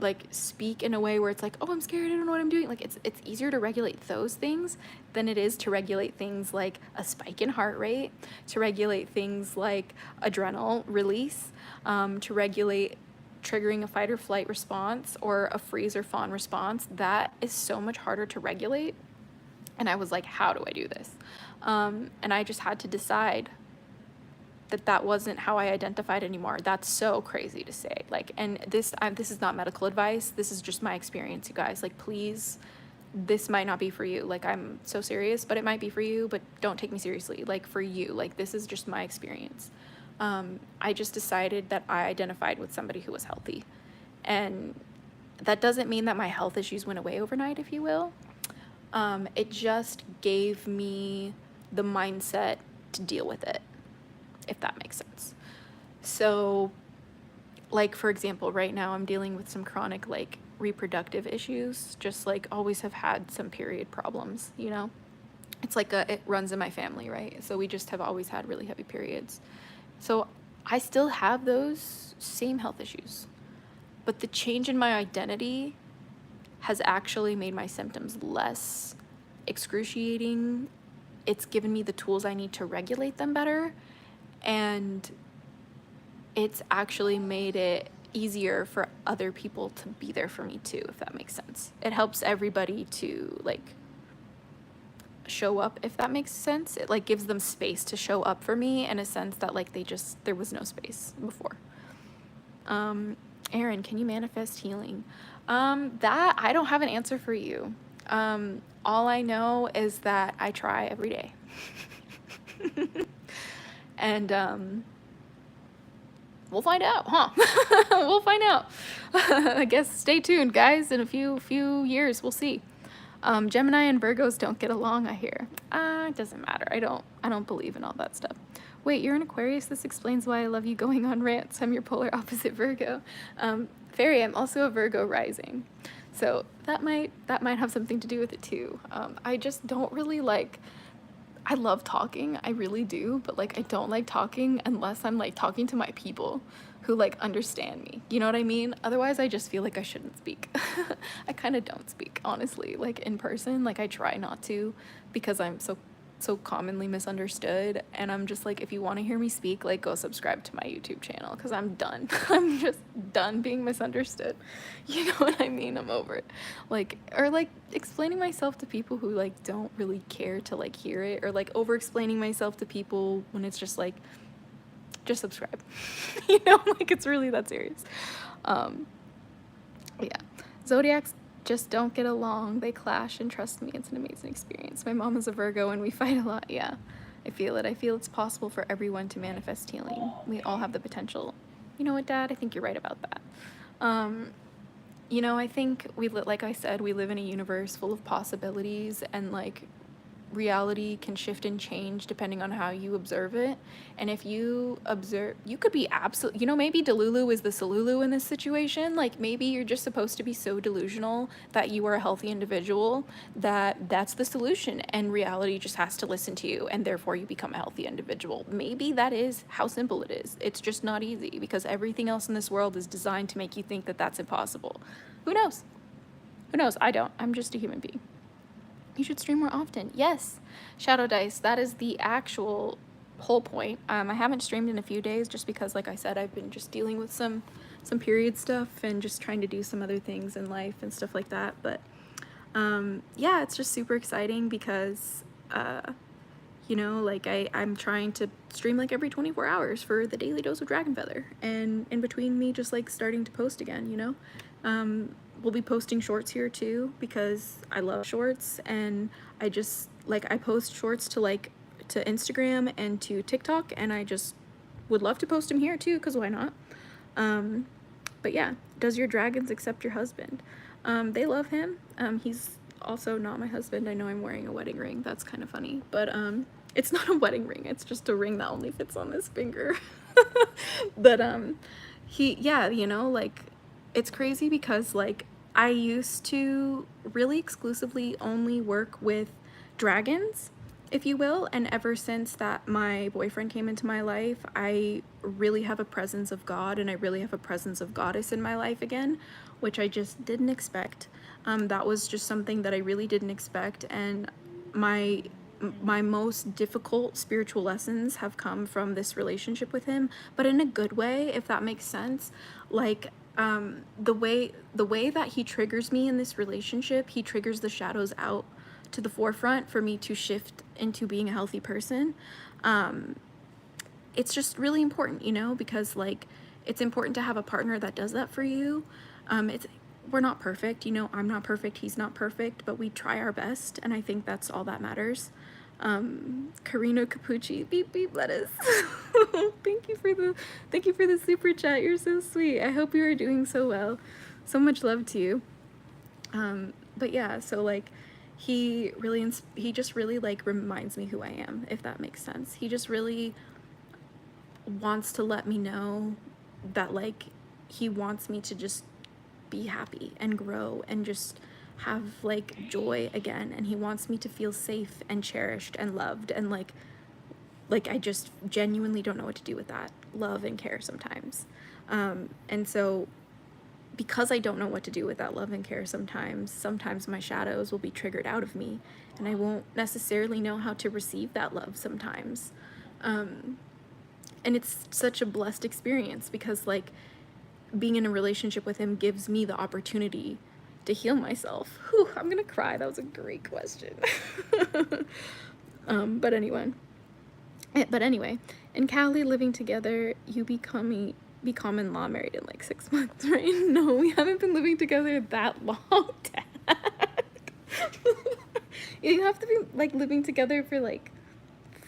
like speak in a way where it's like, oh, I'm scared, I don't know what I'm doing. Like, it's easier to regulate those things than it is to regulate things like a spike in heart rate, to regulate things like adrenal release, to regulate triggering a fight or flight response or a freeze or fawn response. That is so much harder to regulate. And I was like, how do I do this? And I just had to decide that wasn't how I identified anymore. That's so crazy to say. Like, and this is not medical advice. This is just my experience, you guys. Like, please, this might not be for you. Like, I'm so serious, but it might be for you, but don't take me seriously. Like, for you, like, this is just my experience. I just decided that I identified with somebody who was healthy. And that doesn't mean that my health issues went away overnight, if you will. It just gave me the mindset to deal with it, if that makes sense. So, like, for example, right now I'm dealing with some chronic, like, reproductive issues, just, like, always have had some period problems, you know? It's like it runs in my family, right? So we just have always had really heavy periods. So I still have those same health issues, but the change in my identity has actually made my symptoms less excruciating. It's given me the tools I need to regulate them better, and it's actually made it easier for other people to be there for me too, if that makes sense. It helps everybody to like show up, if that makes sense. It like gives them space to show up for me in a sense that like there was no space before. Erin, can you manifest healing? That I don't have an answer for you. All I know is that I try every day. And we'll find out, huh? We'll find out. I guess stay tuned, guys. In a few years, we'll see. Gemini and Virgos don't get along, I hear. It doesn't matter. I don't believe in all that stuff. Wait, you're an Aquarius? This explains why I love you going on rants. I'm your polar opposite Virgo. Fairy, I'm also a Virgo rising. So that might have something to do with it too. I just don't really like, I love talking, I really do, but like I don't like talking unless I'm like talking to my people who like understand me. You know what I mean? Otherwise I just feel like I shouldn't speak. I kind of don't speak, honestly, like in person. Like I try not to because I'm so commonly misunderstood, and I'm just like, if you want to hear me speak, like go subscribe to my YouTube channel, because I'm done. I'm just done being misunderstood. You know what I mean? I'm over it. Like, or like explaining myself to people who like don't really care to like hear it, or like over explaining myself to people when it's just like, just subscribe. You know, like it's really that serious. Yeah, zodiacs just don't get along. They clash, and trust me, it's an amazing experience. My mom is a Virgo and we fight a lot. Yeah, I feel it. I feel it's possible for everyone to manifest healing. We all have the potential. You know what, Dad? I think you're right about that. You know, I think like I said, we live in a universe full of possibilities, and like reality can shift and change depending on how you observe it. And if you observe, you could be absolute, you know, maybe Delulu is the Salulu in this situation. Like maybe you're just supposed to be so delusional that you are a healthy individual, that's the solution, and reality just has to listen to you, and therefore you become a healthy individual. Maybe that is how simple it is. It's just not easy, because everything else in this world is designed to make you think that that's impossible. Who knows? Who knows? I don't. I'm just a human being. You should stream more often. Yes, Shadow Dice, that is the actual whole point. I haven't streamed in a few days just because, like I said, I've been just dealing with some period stuff and just trying to do some other things in life and stuff like that. But yeah, it's just super exciting because you know, like I'm trying to stream like every 24 hours for the daily dose of Dragon Feather, and in between me just like starting to post again, you know. We'll be posting shorts here too, because I love shorts, and I just like, I post shorts to like to Instagram and to TikTok, and I just would love to post them here too, because why not? But yeah, does your dragons accept your husband? They love him. He's also not my husband. I know I'm wearing a wedding ring. That's kind of funny, but it's not a wedding ring. It's just a ring that only fits on this finger. But yeah, you know, like it's crazy because like I used to really exclusively only work with dragons, if you will, and ever since that my boyfriend came into my life, I really have a presence of God, and I really have a presence of goddess in my life again, which I just didn't expect. That was just something that I really didn't expect, and my most difficult spiritual lessons have come from this relationship with him, but in a good way, if that makes sense. Like the way that he triggers me in this relationship, he triggers the shadows out to the forefront for me to shift into being a healthy person. It's just really important, you know, because like it's important to have a partner that does that for you. We're not perfect, you know, I'm not perfect, he's not perfect, but we try our best, and I think that's all that matters. Carino Capucci, beep beep lettuce. Thank you for the super chat. You're so sweet. I hope you are doing so well. So much love to you. But yeah, so like he just really like reminds me who I am, if that makes sense. He just really wants to let me know that like he wants me to just be happy and grow and just have like joy again, and he wants me to feel safe and cherished and loved, and like like, I just genuinely don't know what to do with that love and care sometimes. And so because I don't know what to do with that love and care sometimes my shadows will be triggered out of me, and I won't necessarily know how to receive that love sometimes. And it's such a blessed experience because, like, being in a relationship with him gives me the opportunity to heal myself. Whew, I'm gonna cry. That was a great question. But anyway, in Cali, living together, you become common law married in like 6 months, right? No, we haven't been living together that long, Dad. You have to be like living together for like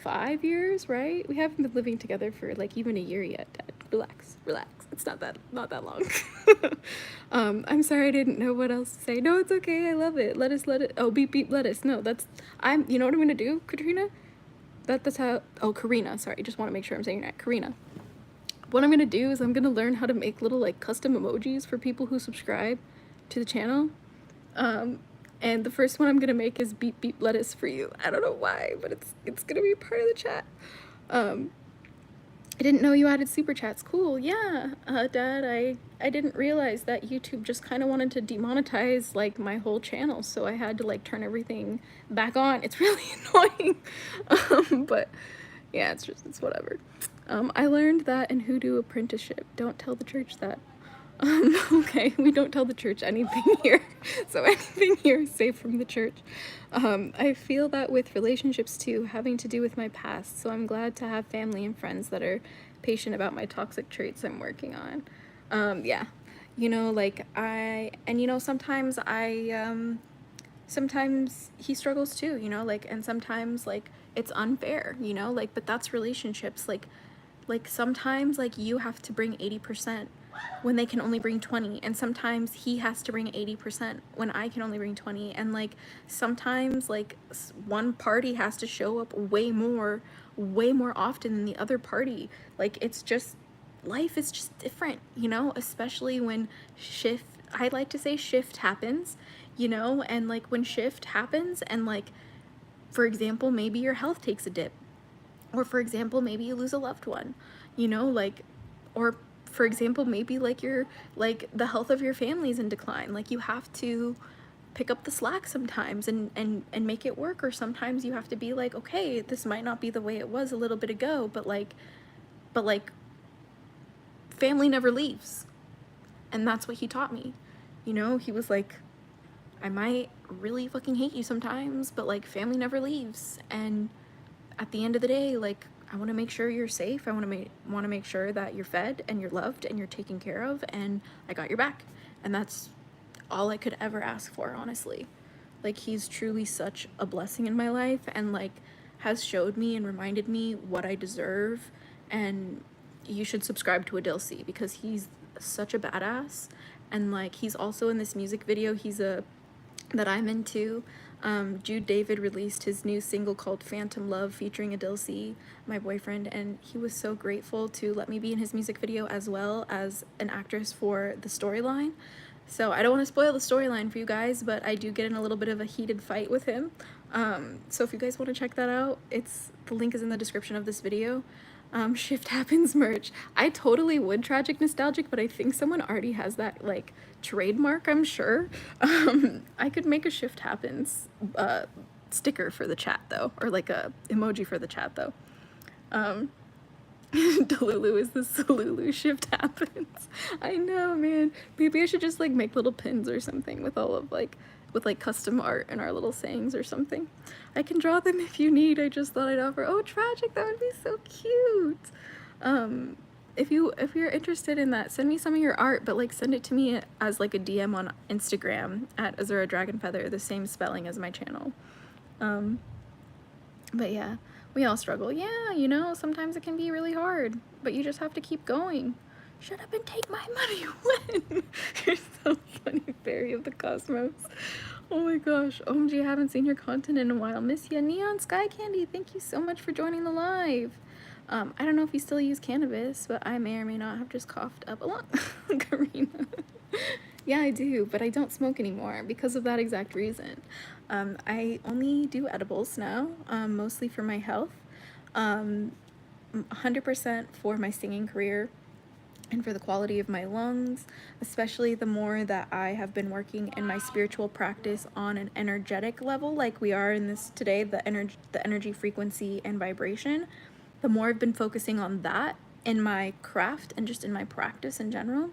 5 years, right? We haven't been living together for like even a year yet, Dad. Relax. It's not that long. I'm sorry, I didn't know what else to say. No, it's okay. I love it. Let it. Oh, beep lettuce. No, you know what I'm gonna do, Katrina? That's how. Oh, Karina. Sorry, just want to make sure I'm saying it right. Karina. What I'm gonna do is I'm gonna learn how to make little like custom emojis for people who subscribe to the channel. And the first one I'm gonna make is beep lettuce for you. I don't know why, but it's gonna be part of the chat. I didn't know you added super chats. Cool. Yeah, Dad, I didn't realize that YouTube just kind of wanted to demonetize like my whole channel, so I had to like turn everything back on. It's really annoying. But yeah, it's whatever. I learned that in Hoodoo apprenticeship. Don't tell the church that. Okay, we don't tell the church anything here, so anything here is safe from the church. I feel that with relationships too, having to do with my past, so I'm glad to have family and friends that are patient about my toxic traits I'm working on. Yeah, you know, like sometimes he struggles too, you know, like, and sometimes like it's unfair, you know, like, but that's relationships, like sometimes like you have to bring 80% when they can only bring 20, and sometimes he has to bring 80% when I can only bring 20, and like sometimes like one party has to show up way more often than the other party. Like, it's just, life is just different, you know, especially when I like to say shift happens, you know, and like when shift happens and like, for example, maybe your health takes a dip, or for example, maybe you lose a loved one, you know, like, or for example, maybe like the health of your family's in decline. Like, you have to pick up the slack sometimes and make it work, or sometimes you have to be like, okay, this might not be the way it was a little bit ago, but like family never leaves. And that's what he taught me. You know, he was like, I might really fucking hate you sometimes, but like family never leaves. And at the end of the day, like, I want to make sure you're safe. I want to make sure that you're fed and you're loved and you're taken care of, and I got your back. And that's all I could ever ask for, honestly. Like, he's truly such a blessing in my life, and like has showed me and reminded me what I deserve. And you should subscribe to Adilsi because he's such a badass. And like, he's also in this music video that I'm into. Jude David released his new single called Phantom Love featuring Adilsi, my boyfriend, and he was so grateful to let me be in his music video as well as an actress for the storyline. So I don't want to spoil the storyline for you guys, but I do get in a little bit of a heated fight with him. So if you guys want to check that out, the link is in the description of this video. Shift Happens merch. I totally would Tragic Nostalgic, but I think someone already has that like trademark, I'm sure. I could make a Shift Happens sticker for the chat though, or like a emoji for the chat though. Delulu is the Salulu. Shift Happens. I know, man. Maybe I should just like make little pins or something with all of like custom art and our little sayings or something. I can draw them if you need. I just thought I'd offer. Oh, tragic, that would be so cute. If you're interested in that, send me some of your art, but like send it to me as like a DM on Instagram at Azura Dragonfeather, the same spelling as my channel. But yeah, we all struggle. Yeah, you know, sometimes it can be really hard, but you just have to keep going. Shut up and take my money. When? You're so funny, Fairy of the Cosmos. Oh my gosh. OMG, I haven't seen your content in a while. Miss ya. Neon Sky Candy, thank you so much for joining the live. I don't know if you still use cannabis, but I may or may not have just coughed up a lot. Karina. Yeah, I do, but I don't smoke anymore because of that exact reason. I only do edibles now, mostly for my health. 100% for my singing career and for the quality of my lungs, especially the more that I have been working in my spiritual practice on an energetic level, like we are in this today, the energy, frequency, and vibration. The more I've been focusing on that in my craft and just in my practice in general,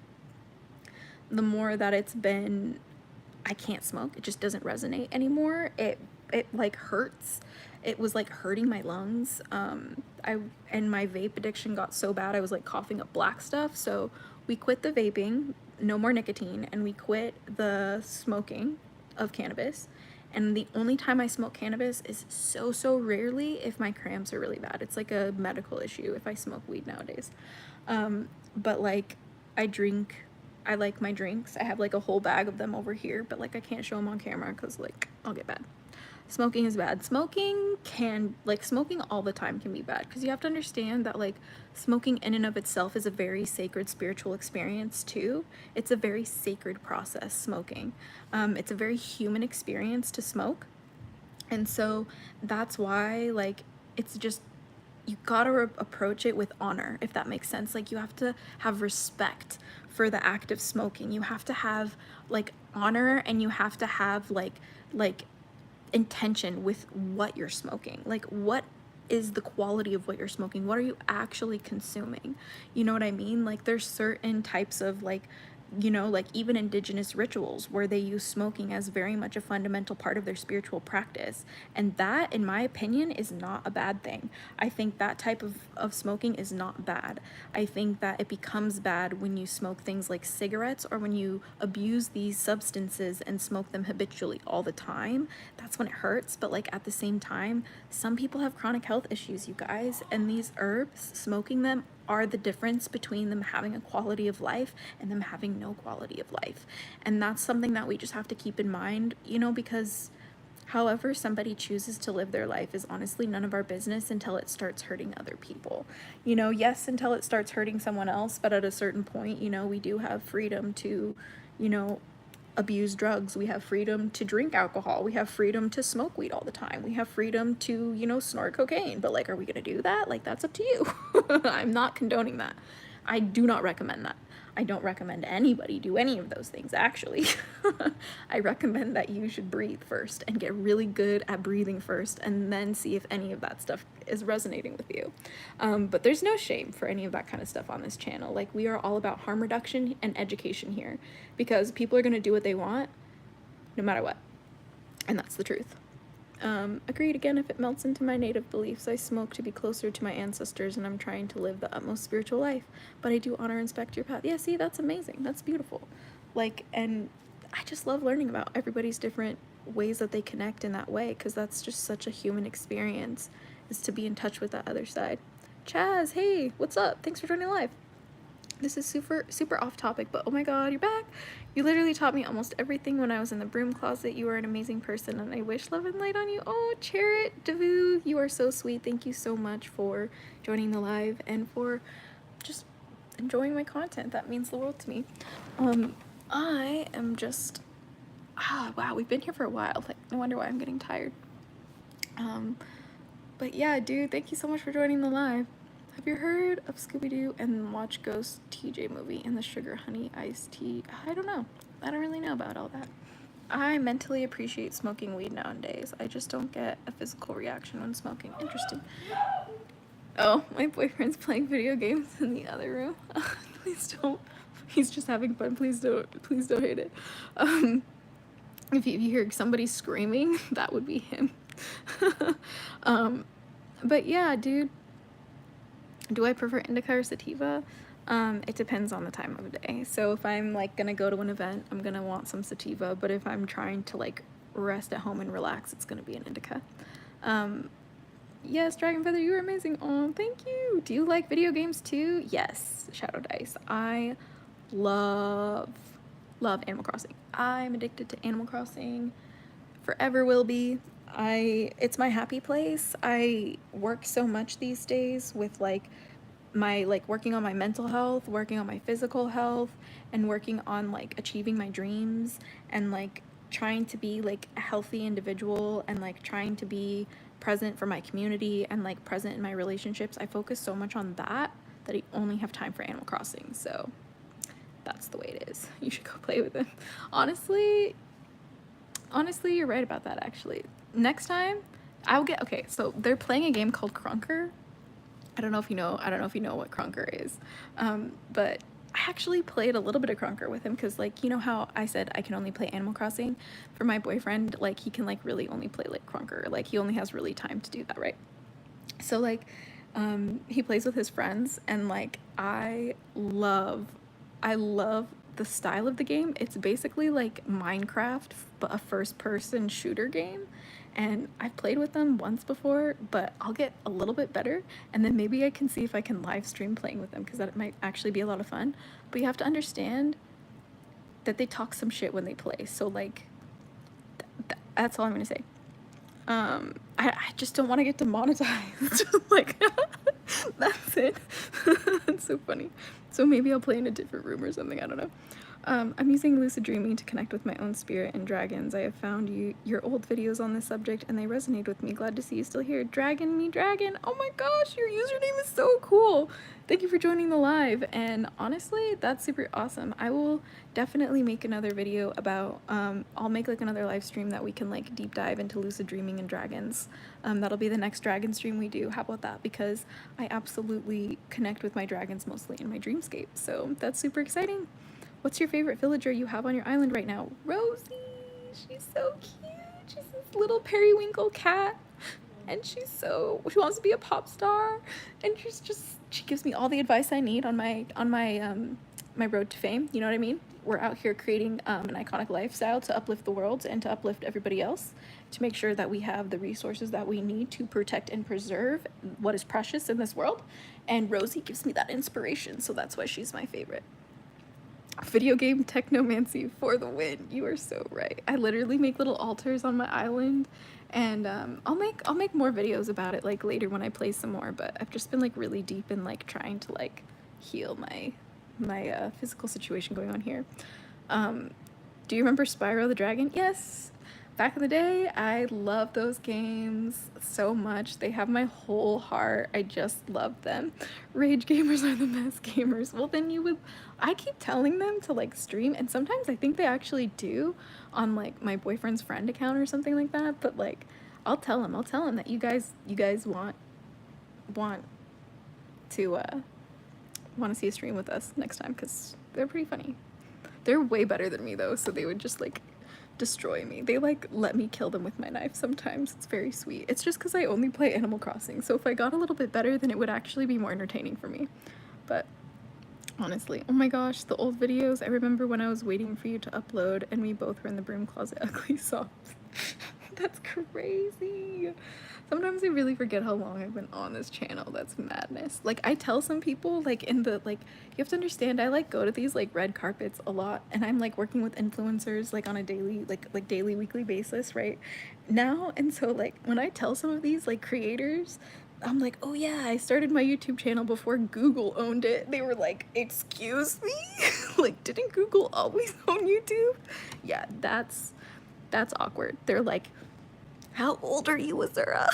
the more that it's been, I can't smoke. It just doesn't resonate anymore. It like hurts. It was like hurting my lungs. And my vape addiction got so bad I was like coughing up black stuff. So we quit the vaping, no more nicotine, and we quit the smoking of cannabis. And the only time I smoke cannabis is so rarely if my cramps are really bad. It's like a medical issue if I smoke weed nowadays. But like I like my drinks. I have like a whole bag of them over here, but like I can't show them on camera because like I'll get bad. Smoking is bad. Smoking all the time can be bad, because you have to understand that like smoking in and of itself is a very sacred spiritual experience too. It's a very sacred process, smoking. It's a very human experience to smoke. And so that's why like it's just, you gotta approach it with honor, if that makes sense. Like you have to have respect for the act of smoking. You have to have like honor, and you have to have like intention with what you're smoking. Like what is the quality of what you're smoking? What are you actually consuming? You know what I mean? Like there's certain types of like, you know, like even indigenous rituals where they use smoking as very much a fundamental part of their spiritual practice. And that, in my opinion, is not a bad thing. I think that type of smoking is not bad. I think that it becomes bad when you smoke things like cigarettes, or when you abuse these substances and smoke them habitually all the time. That's when it hurts. But like at the same time, some people have chronic health issues, you guys, and these herbs, smoking them, are the difference between them having a quality of life and them having no quality of life. And that's something that we just have to keep in mind, you know, because however somebody chooses to live their life is honestly none of our business until it starts hurting other people. You know, yes, until it starts hurting someone else, but at a certain point, you know, we do have freedom to, you know, abuse drugs. We have freedom to drink alcohol. We have freedom to smoke weed all the time. We have freedom to, you know, snort cocaine. But like, are we gonna do that? Like, that's up to you. I'm not condoning that. I do not recommend that. I don't recommend anybody do any of those things, actually. I recommend that you should breathe first and get really good at breathing first, and then see if any of that stuff is resonating with you. But there's no shame for any of that kind of stuff on this channel. Like, we are all about harm reduction and education here, because people are going to do what they want no matter what. And that's the truth. Agreed again, if it melts into my native beliefs. I smoke to be closer to my ancestors, and I'm trying to live the utmost spiritual life. But I do honor and respect your path. Yeah, see, that's amazing. That's beautiful. Like, and I just love learning about everybody's different ways that they connect in that way, because that's just such a human experience, is to be in touch with that other side. Chaz, hey, what's up? Thanks for joining live. This is super off topic, but oh my god, you're back. You literally taught me almost everything when I was in the broom closet. You are an amazing person, and I wish love and light on you. Oh, Charit Davu, you are so sweet. Thank you so much for joining the live and for just enjoying my content. That means the world to me. I am just, wow, we've been here for a while. Like, no wonder why I'm getting tired. But yeah, dude, thank you so much for joining the live. Have you heard of Scooby-Doo and Watch Ghost TJ movie and the sugar honey iced tea? I don't know. I don't really know about all that. I mentally appreciate smoking weed nowadays. I just don't get a physical reaction when smoking. Interesting. Oh, my boyfriend's playing video games in the other room. Please don't. He's just having fun. Please don't hate it. If you hear somebody screaming, that would be him. But yeah, dude. Do I prefer indica or sativa? It depends on the time of day. So if I'm like gonna go to an event, I'm gonna want some sativa, but if I'm trying to like rest at home and relax, it's gonna be an indica. Yes, Dragon Feather, you were amazing. Oh, thank you. Do you like video games too? Yes, Shadow Dice. I love Animal Crossing. I'm addicted to Animal Crossing. Forever will be. It's my happy place. I work so much these days with like my working on my mental health, working on my physical health, and working on like achieving my dreams, and like trying to be like a healthy individual and like trying to be present for my community and like present in my relationships, I focus so much on that I only have time for Animal Crossing. So that's the way it is. You should go play with them. Honestly, you're right about that. Actually, next time I'll get, okay, so they're playing a game called Crunker. I don't know if you know what Crunker is, but I actually played a little bit of Crunker with him because, like, you know how I said I can only play Animal Crossing? For my boyfriend, like, he can, like, really only play, like, Crunker. Like, he only has really time to do that, right? So, like, he plays with his friends, and, like, I love the style of the game. It's basically like Minecraft, but a first-person shooter game. And I've played with them once before, but I'll get a little bit better, and then maybe I can see if I can live stream playing with them, because that might actually be a lot of fun. But you have to understand that they talk some shit when they play, so like that's all I'm gonna say. I just don't want to get demonetized. Like, that's it. That's so funny. So maybe I'll play in a different room or something, I don't know. I'm using lucid dreaming to connect with my own spirit and dragons. I have found your old videos on this subject and they resonate with me. Glad to see you still here. Dragon me dragon. Oh my gosh, your username is so cool. Thank you for joining the live. And honestly, that's super awesome. I will definitely make another video about, I'll make like another live stream that we can like deep dive into lucid dreaming and dragons. That'll be the next dragon stream we do. How about that? Because I absolutely connect with my dragons mostly in my dreamscape. So that's super exciting. What's your favorite villager you have on your island right now? Rosie! She's so cute! She's this little periwinkle cat. And she wants to be a pop star. And she gives me all the advice I need on my road to fame. You know what I mean? We're out here creating an iconic lifestyle to uplift the world and to uplift everybody else, to make sure that we have the resources that we need to protect and preserve what is precious in this world. And Rosie gives me that inspiration, so that's why she's my favorite. Video game technomancy for the win. You are so right. I literally make little altars on my island, and I'll make more videos about it like later when I play some more, but I've just been like really deep in like trying to like heal my physical situation going on here. Do you remember Spyro the Dragon? Yes. Back in the day, I love those games so much. They have my whole heart. I just love them. Rage gamers are the best gamers. Well, then I keep telling them to like stream, and sometimes I think they actually do on like my boyfriend's friend account or something like that, but like I'll tell him that you guys want to see a stream with us next time, because they're pretty funny. They're way better than me though, so they would just like destroy me. They like let me kill them with my knife sometimes. It's very sweet. It's just because I only play Animal Crossing, so if I got a little bit better, then it would actually be more entertaining for me. But honestly, oh my gosh, the old videos. I remember when I was waiting for you to upload and we both were in the broom closet ugly sobs. That's crazy. Sometimes I really forget how long I've been on this channel. That's madness. Like, I tell some people, like, you have to understand, I, like, go to these, like, red carpets a lot, and I'm, like, working with influencers, like, on a daily, daily, weekly basis, right? Now, and so, like, when I tell some of these, like, creators, I'm like, oh, yeah, I started my YouTube channel before Google owned it. They were like, excuse me? Like, didn't Google always own YouTube? Yeah, that's awkward. They're like, how old are you, Azura?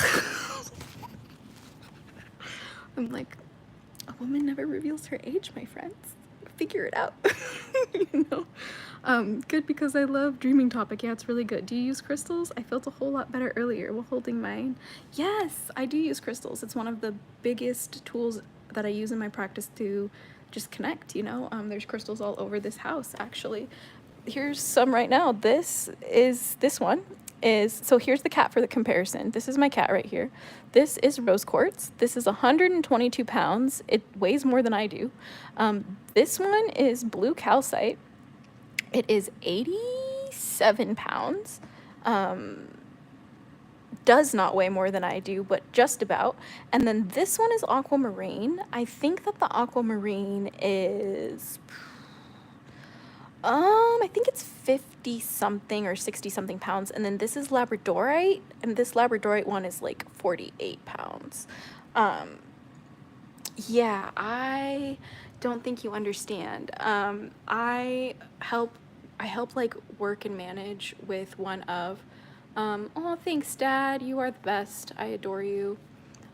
I'm like, a woman never reveals her age, my friends. Figure it out. You know? Good, because I love dreaming topic. Yeah, it's really good. Do you use crystals? I felt a whole lot better earlier while holding mine. Yes, I do use crystals. It's one of the biggest tools that I use in my practice to just connect, you know? There's crystals all over this house, actually. Here's some right now. This one is, so here's the cat for the comparison. This is my cat right here. This is rose quartz. This is 122 pounds. It weighs more than I do. This one is blue calcite. It is 87 pounds. Does not weigh more than I do, but just about. And then this one is aquamarine. I think that the aquamarine is, I think it's 50 something or 60 something pounds. And then this is labradorite, and this labradorite one is like 48 pounds. Yeah, I don't think you understand. I help I help like work and manage with one of, oh, thanks, Dad. You are the best. I adore you.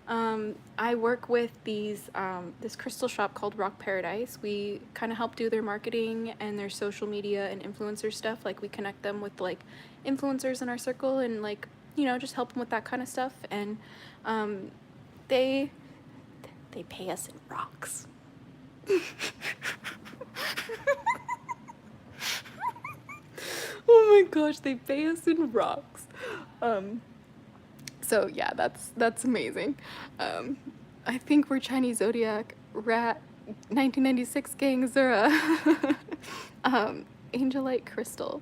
I work with this crystal shop called Rock Paradise. We kind of help do their marketing and their social media and influencer stuff. Like we connect them with like influencers in our circle and like, you know, just help them with that kind of stuff. And they pay us in rocks. Oh my gosh, they pay us in rocks. So yeah, that's amazing. I think we're Chinese Zodiac, Rat, 1996 gang, AZURA. Angelite crystal.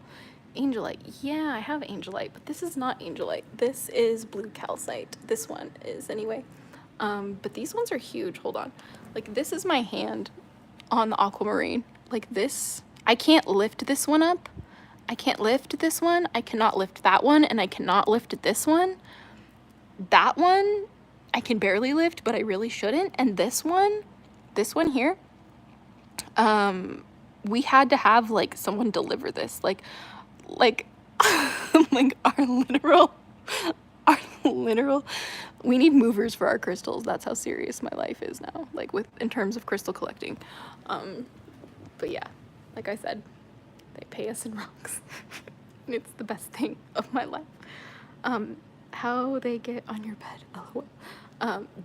Angelite, yeah, I have angelite, but this is not angelite. This is blue calcite. This one is anyway. But these ones are huge. Hold on. Like this is my hand on the aquamarine. Like this, I can't lift this one up. I can't lift this one. I cannot lift that one, and I cannot lift this one. That one, I can barely lift, but I really shouldn't. And this one here, we had to have like someone deliver this, like like our literal, we need movers for our crystals. That's how serious my life is now, like in terms of crystal collecting. But yeah, like I said, they pay us in rocks. And it's the best thing of my life. How they get on your bed, lol.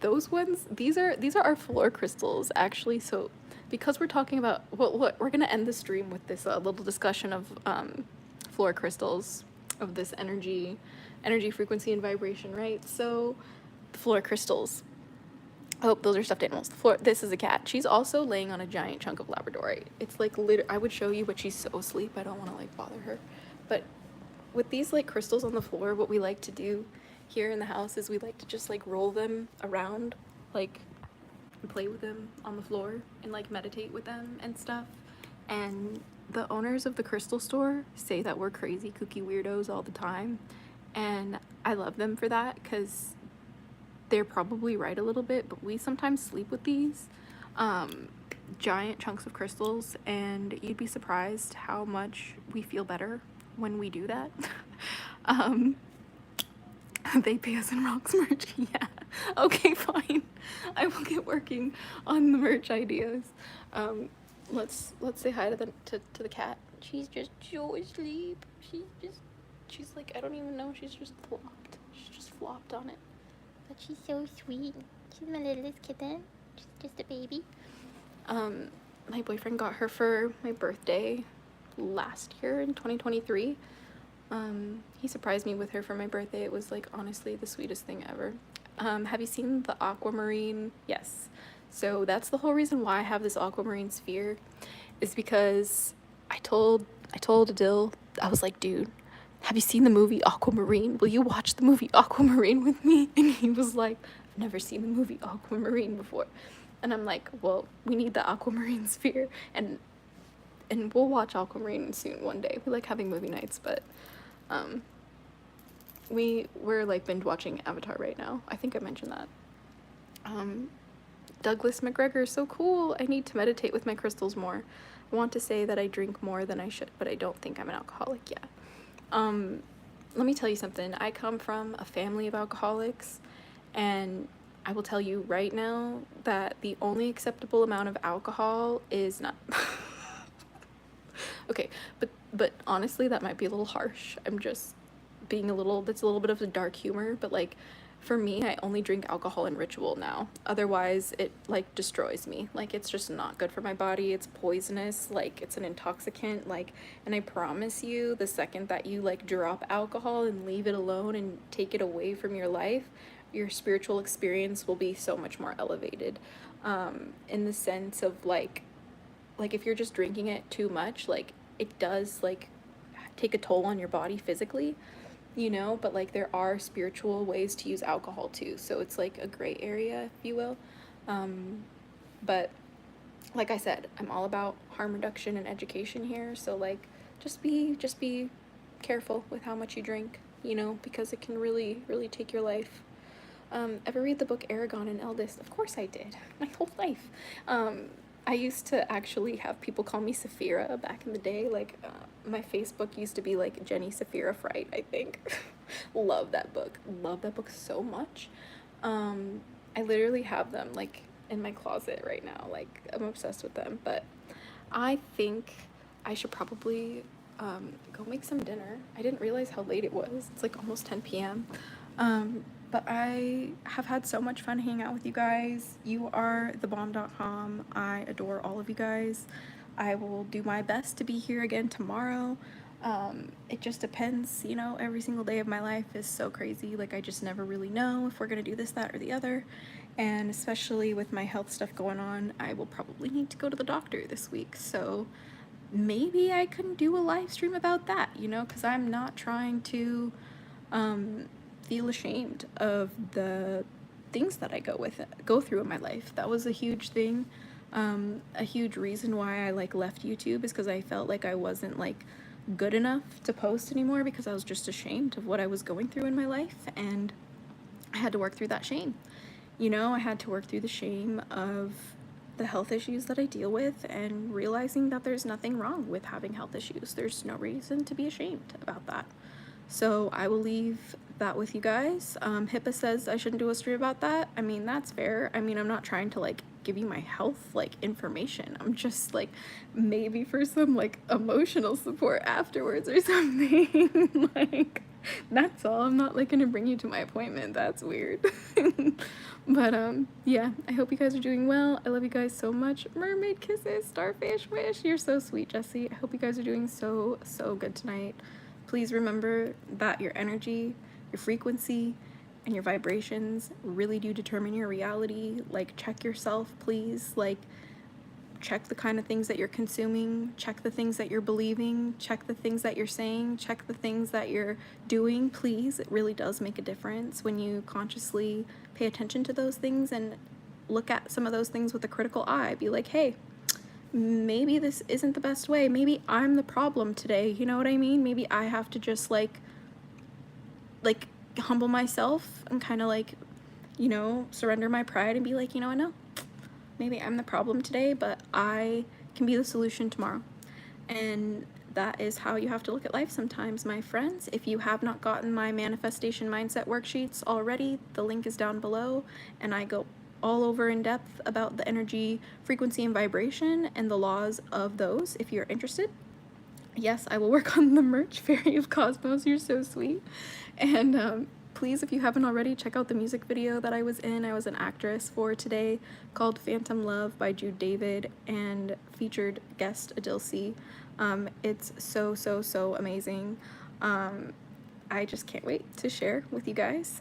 Those ones, these are our floor crystals actually. So because we're talking about what we're gonna end the stream with this little discussion of floor crystals, of this energy, frequency, and vibration, right? So the floor crystals, oh, those are stuffed animals. The floor, this is a cat. She's also laying on a giant chunk of Labradorite. It's like I would show you, but she's so asleep I don't want to like bother her. But with these like crystals on the floor, what we like to do here in the house is we like to just like roll them around, like, and play with them on the floor and like meditate with them and stuff. And the owners of the crystal store say that we're crazy, kooky weirdos all the time. And I love them for that, because they're probably right a little bit, but we sometimes sleep with these giant chunks of crystals, and you'd be surprised how much we feel better when we do that. They pay us in rocks merch. Yeah, okay, fine. I will get working on the merch ideas. Let's say hi to the cat. She's just so asleep. She's like, I don't even know, she's just flopped on it. But she's so sweet. She's my littlest kitten. She's just a baby. My boyfriend got her for my birthday last year in 2023. He surprised me with her for my birthday. It was like honestly the sweetest thing ever. Have you seen the aquamarine? Yes. So that's the whole reason why I have this aquamarine sphere, is because I told Adil, I was like, dude, have you seen the movie Aquamarine? Will you watch the movie Aquamarine with me? And he was like, I've never seen the movie Aquamarine before. And I'm like, well, we need the aquamarine sphere, and we'll watch Aquamarine soon one day. We like having movie nights, but we're like binge watching Avatar right now. I think I mentioned that. Douglas McGregor is so cool. I need to meditate with my crystals more. I want to say that I drink more than I should, but I don't think I'm an alcoholic yet. Let me tell you something. I come from a family of alcoholics, and I will tell you right now that the only acceptable amount of alcohol is not okay, but honestly, that might be a little harsh. I'm just being that's a little bit of a dark humor, but like, for me, I only drink alcohol in ritual now. Otherwise, it like destroys me. Like, it's just not good for my body. It's poisonous. Like, it's an intoxicant. Like, and I promise you, the second that you like drop alcohol and leave it alone and take it away from your life, your spiritual experience will be so much more elevated. In the sense of like if you're just drinking it too much, like it does like take a toll on your body physically, you know, but like there are spiritual ways to use alcohol too, so it's like a gray area, if you will. But like I said, I'm all about harm reduction and education here, so like just be careful with how much you drink, you know, because it can really take your life. Ever read the book Aragon and Eldest? Of course I did, my whole life. I used to actually have people call me Saphira back in the day. Like, my Facebook used to be like Jenny Saphira Fright, I think. Love that book. Love that book so much. I literally have them like in my closet right now. Like, I'm obsessed with them. But I think I should probably go make some dinner. I didn't realize how late it was. It's like almost 10 p.m. But I have had so much fun hanging out with you guys. You are thebomb.com. I adore all of you guys. I will do my best to be here again tomorrow. It just depends, you know, every single day of my life is so crazy. Like, I just never really know if we're gonna do this, that, or the other. And especially with my health stuff going on, I will probably need to go to the doctor this week. So maybe I can do a live stream about that, you know, because I'm not trying to feel ashamed of the things that I go through in my life. That was a huge thing. A huge reason why I like left YouTube is because I felt like I wasn't like good enough to post anymore, because I was just ashamed of what I was going through in my life, and I had to work through that shame. You know, I had to work through the shame of the health issues that I deal with, and realizing that there's nothing wrong with having health issues. There's no reason to be ashamed about that. So I will leave that with you guys. HIPAA says I shouldn't do a stream about that. I mean, that's fair. I mean, I'm not trying to like give you my health like information. I'm just like, maybe for some like emotional support afterwards or something. Like, that's all. I'm not like gonna bring you to my appointment. That's weird. But yeah, I hope you guys are doing well. I love you guys so much. Mermaid kisses, starfish wish. You're so sweet, Jessie. I hope you guys are doing so good tonight. Please remember that your energy, your frequency, and your vibrations really do determine your reality. Like, check yourself, please. Like, check the kind of things that you're consuming, check the things that you're believing, check the things that you're saying, check the things that you're doing, please. It really does make a difference when you consciously pay attention to those things and look at some of those things with a critical eye. Be like, hey, maybe this isn't the best way. Maybe I'm the problem today. You know what I mean? Maybe I have to just like humble myself and kind of like, you know, surrender my pride and be like, you know what, no, maybe I'm the problem today, but I can be the solution tomorrow. And that is how you have to look at life sometimes, my friends. If you have not gotten my manifestation mindset worksheets already, the link is down below, and I go all over in depth about the energy, frequency, and vibration and the laws of those if you're interested. Yes, I will work on the merch. Fairy of Cosmos, you're so sweet. And please, if you haven't already, check out the music video that I was in. I was an actress for today, called Phantom Love by Jude David, and featured guest Adilce. It's so amazing. I just can't wait to share with you guys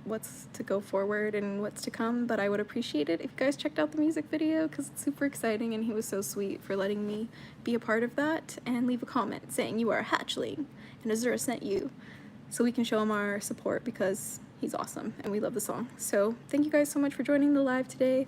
what's to go forward and what's to come, but I would appreciate it if you guys checked out the music video, because it's super exciting, and he was so sweet for letting me be a part of that. And leave a comment saying you are a hatchling and Azura sent you, so we can show him our support, because he's awesome and we love the song. So thank you guys so much for joining the live today.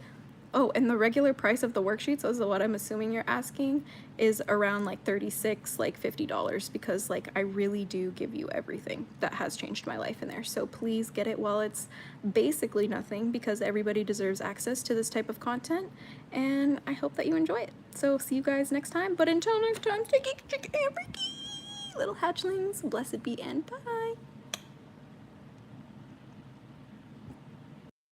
Oh, and the regular price of the worksheets, is what I'm assuming you're asking, is around like $36, like $50, because like I really do give you everything that has changed my life in there. So please get it while it's basically nothing, because everybody deserves access to this type of content, and I hope that you enjoy it. So see you guys next time, but until next time, stay geeky, chicky, and freaky, little hatchlings, blessed be, and bye.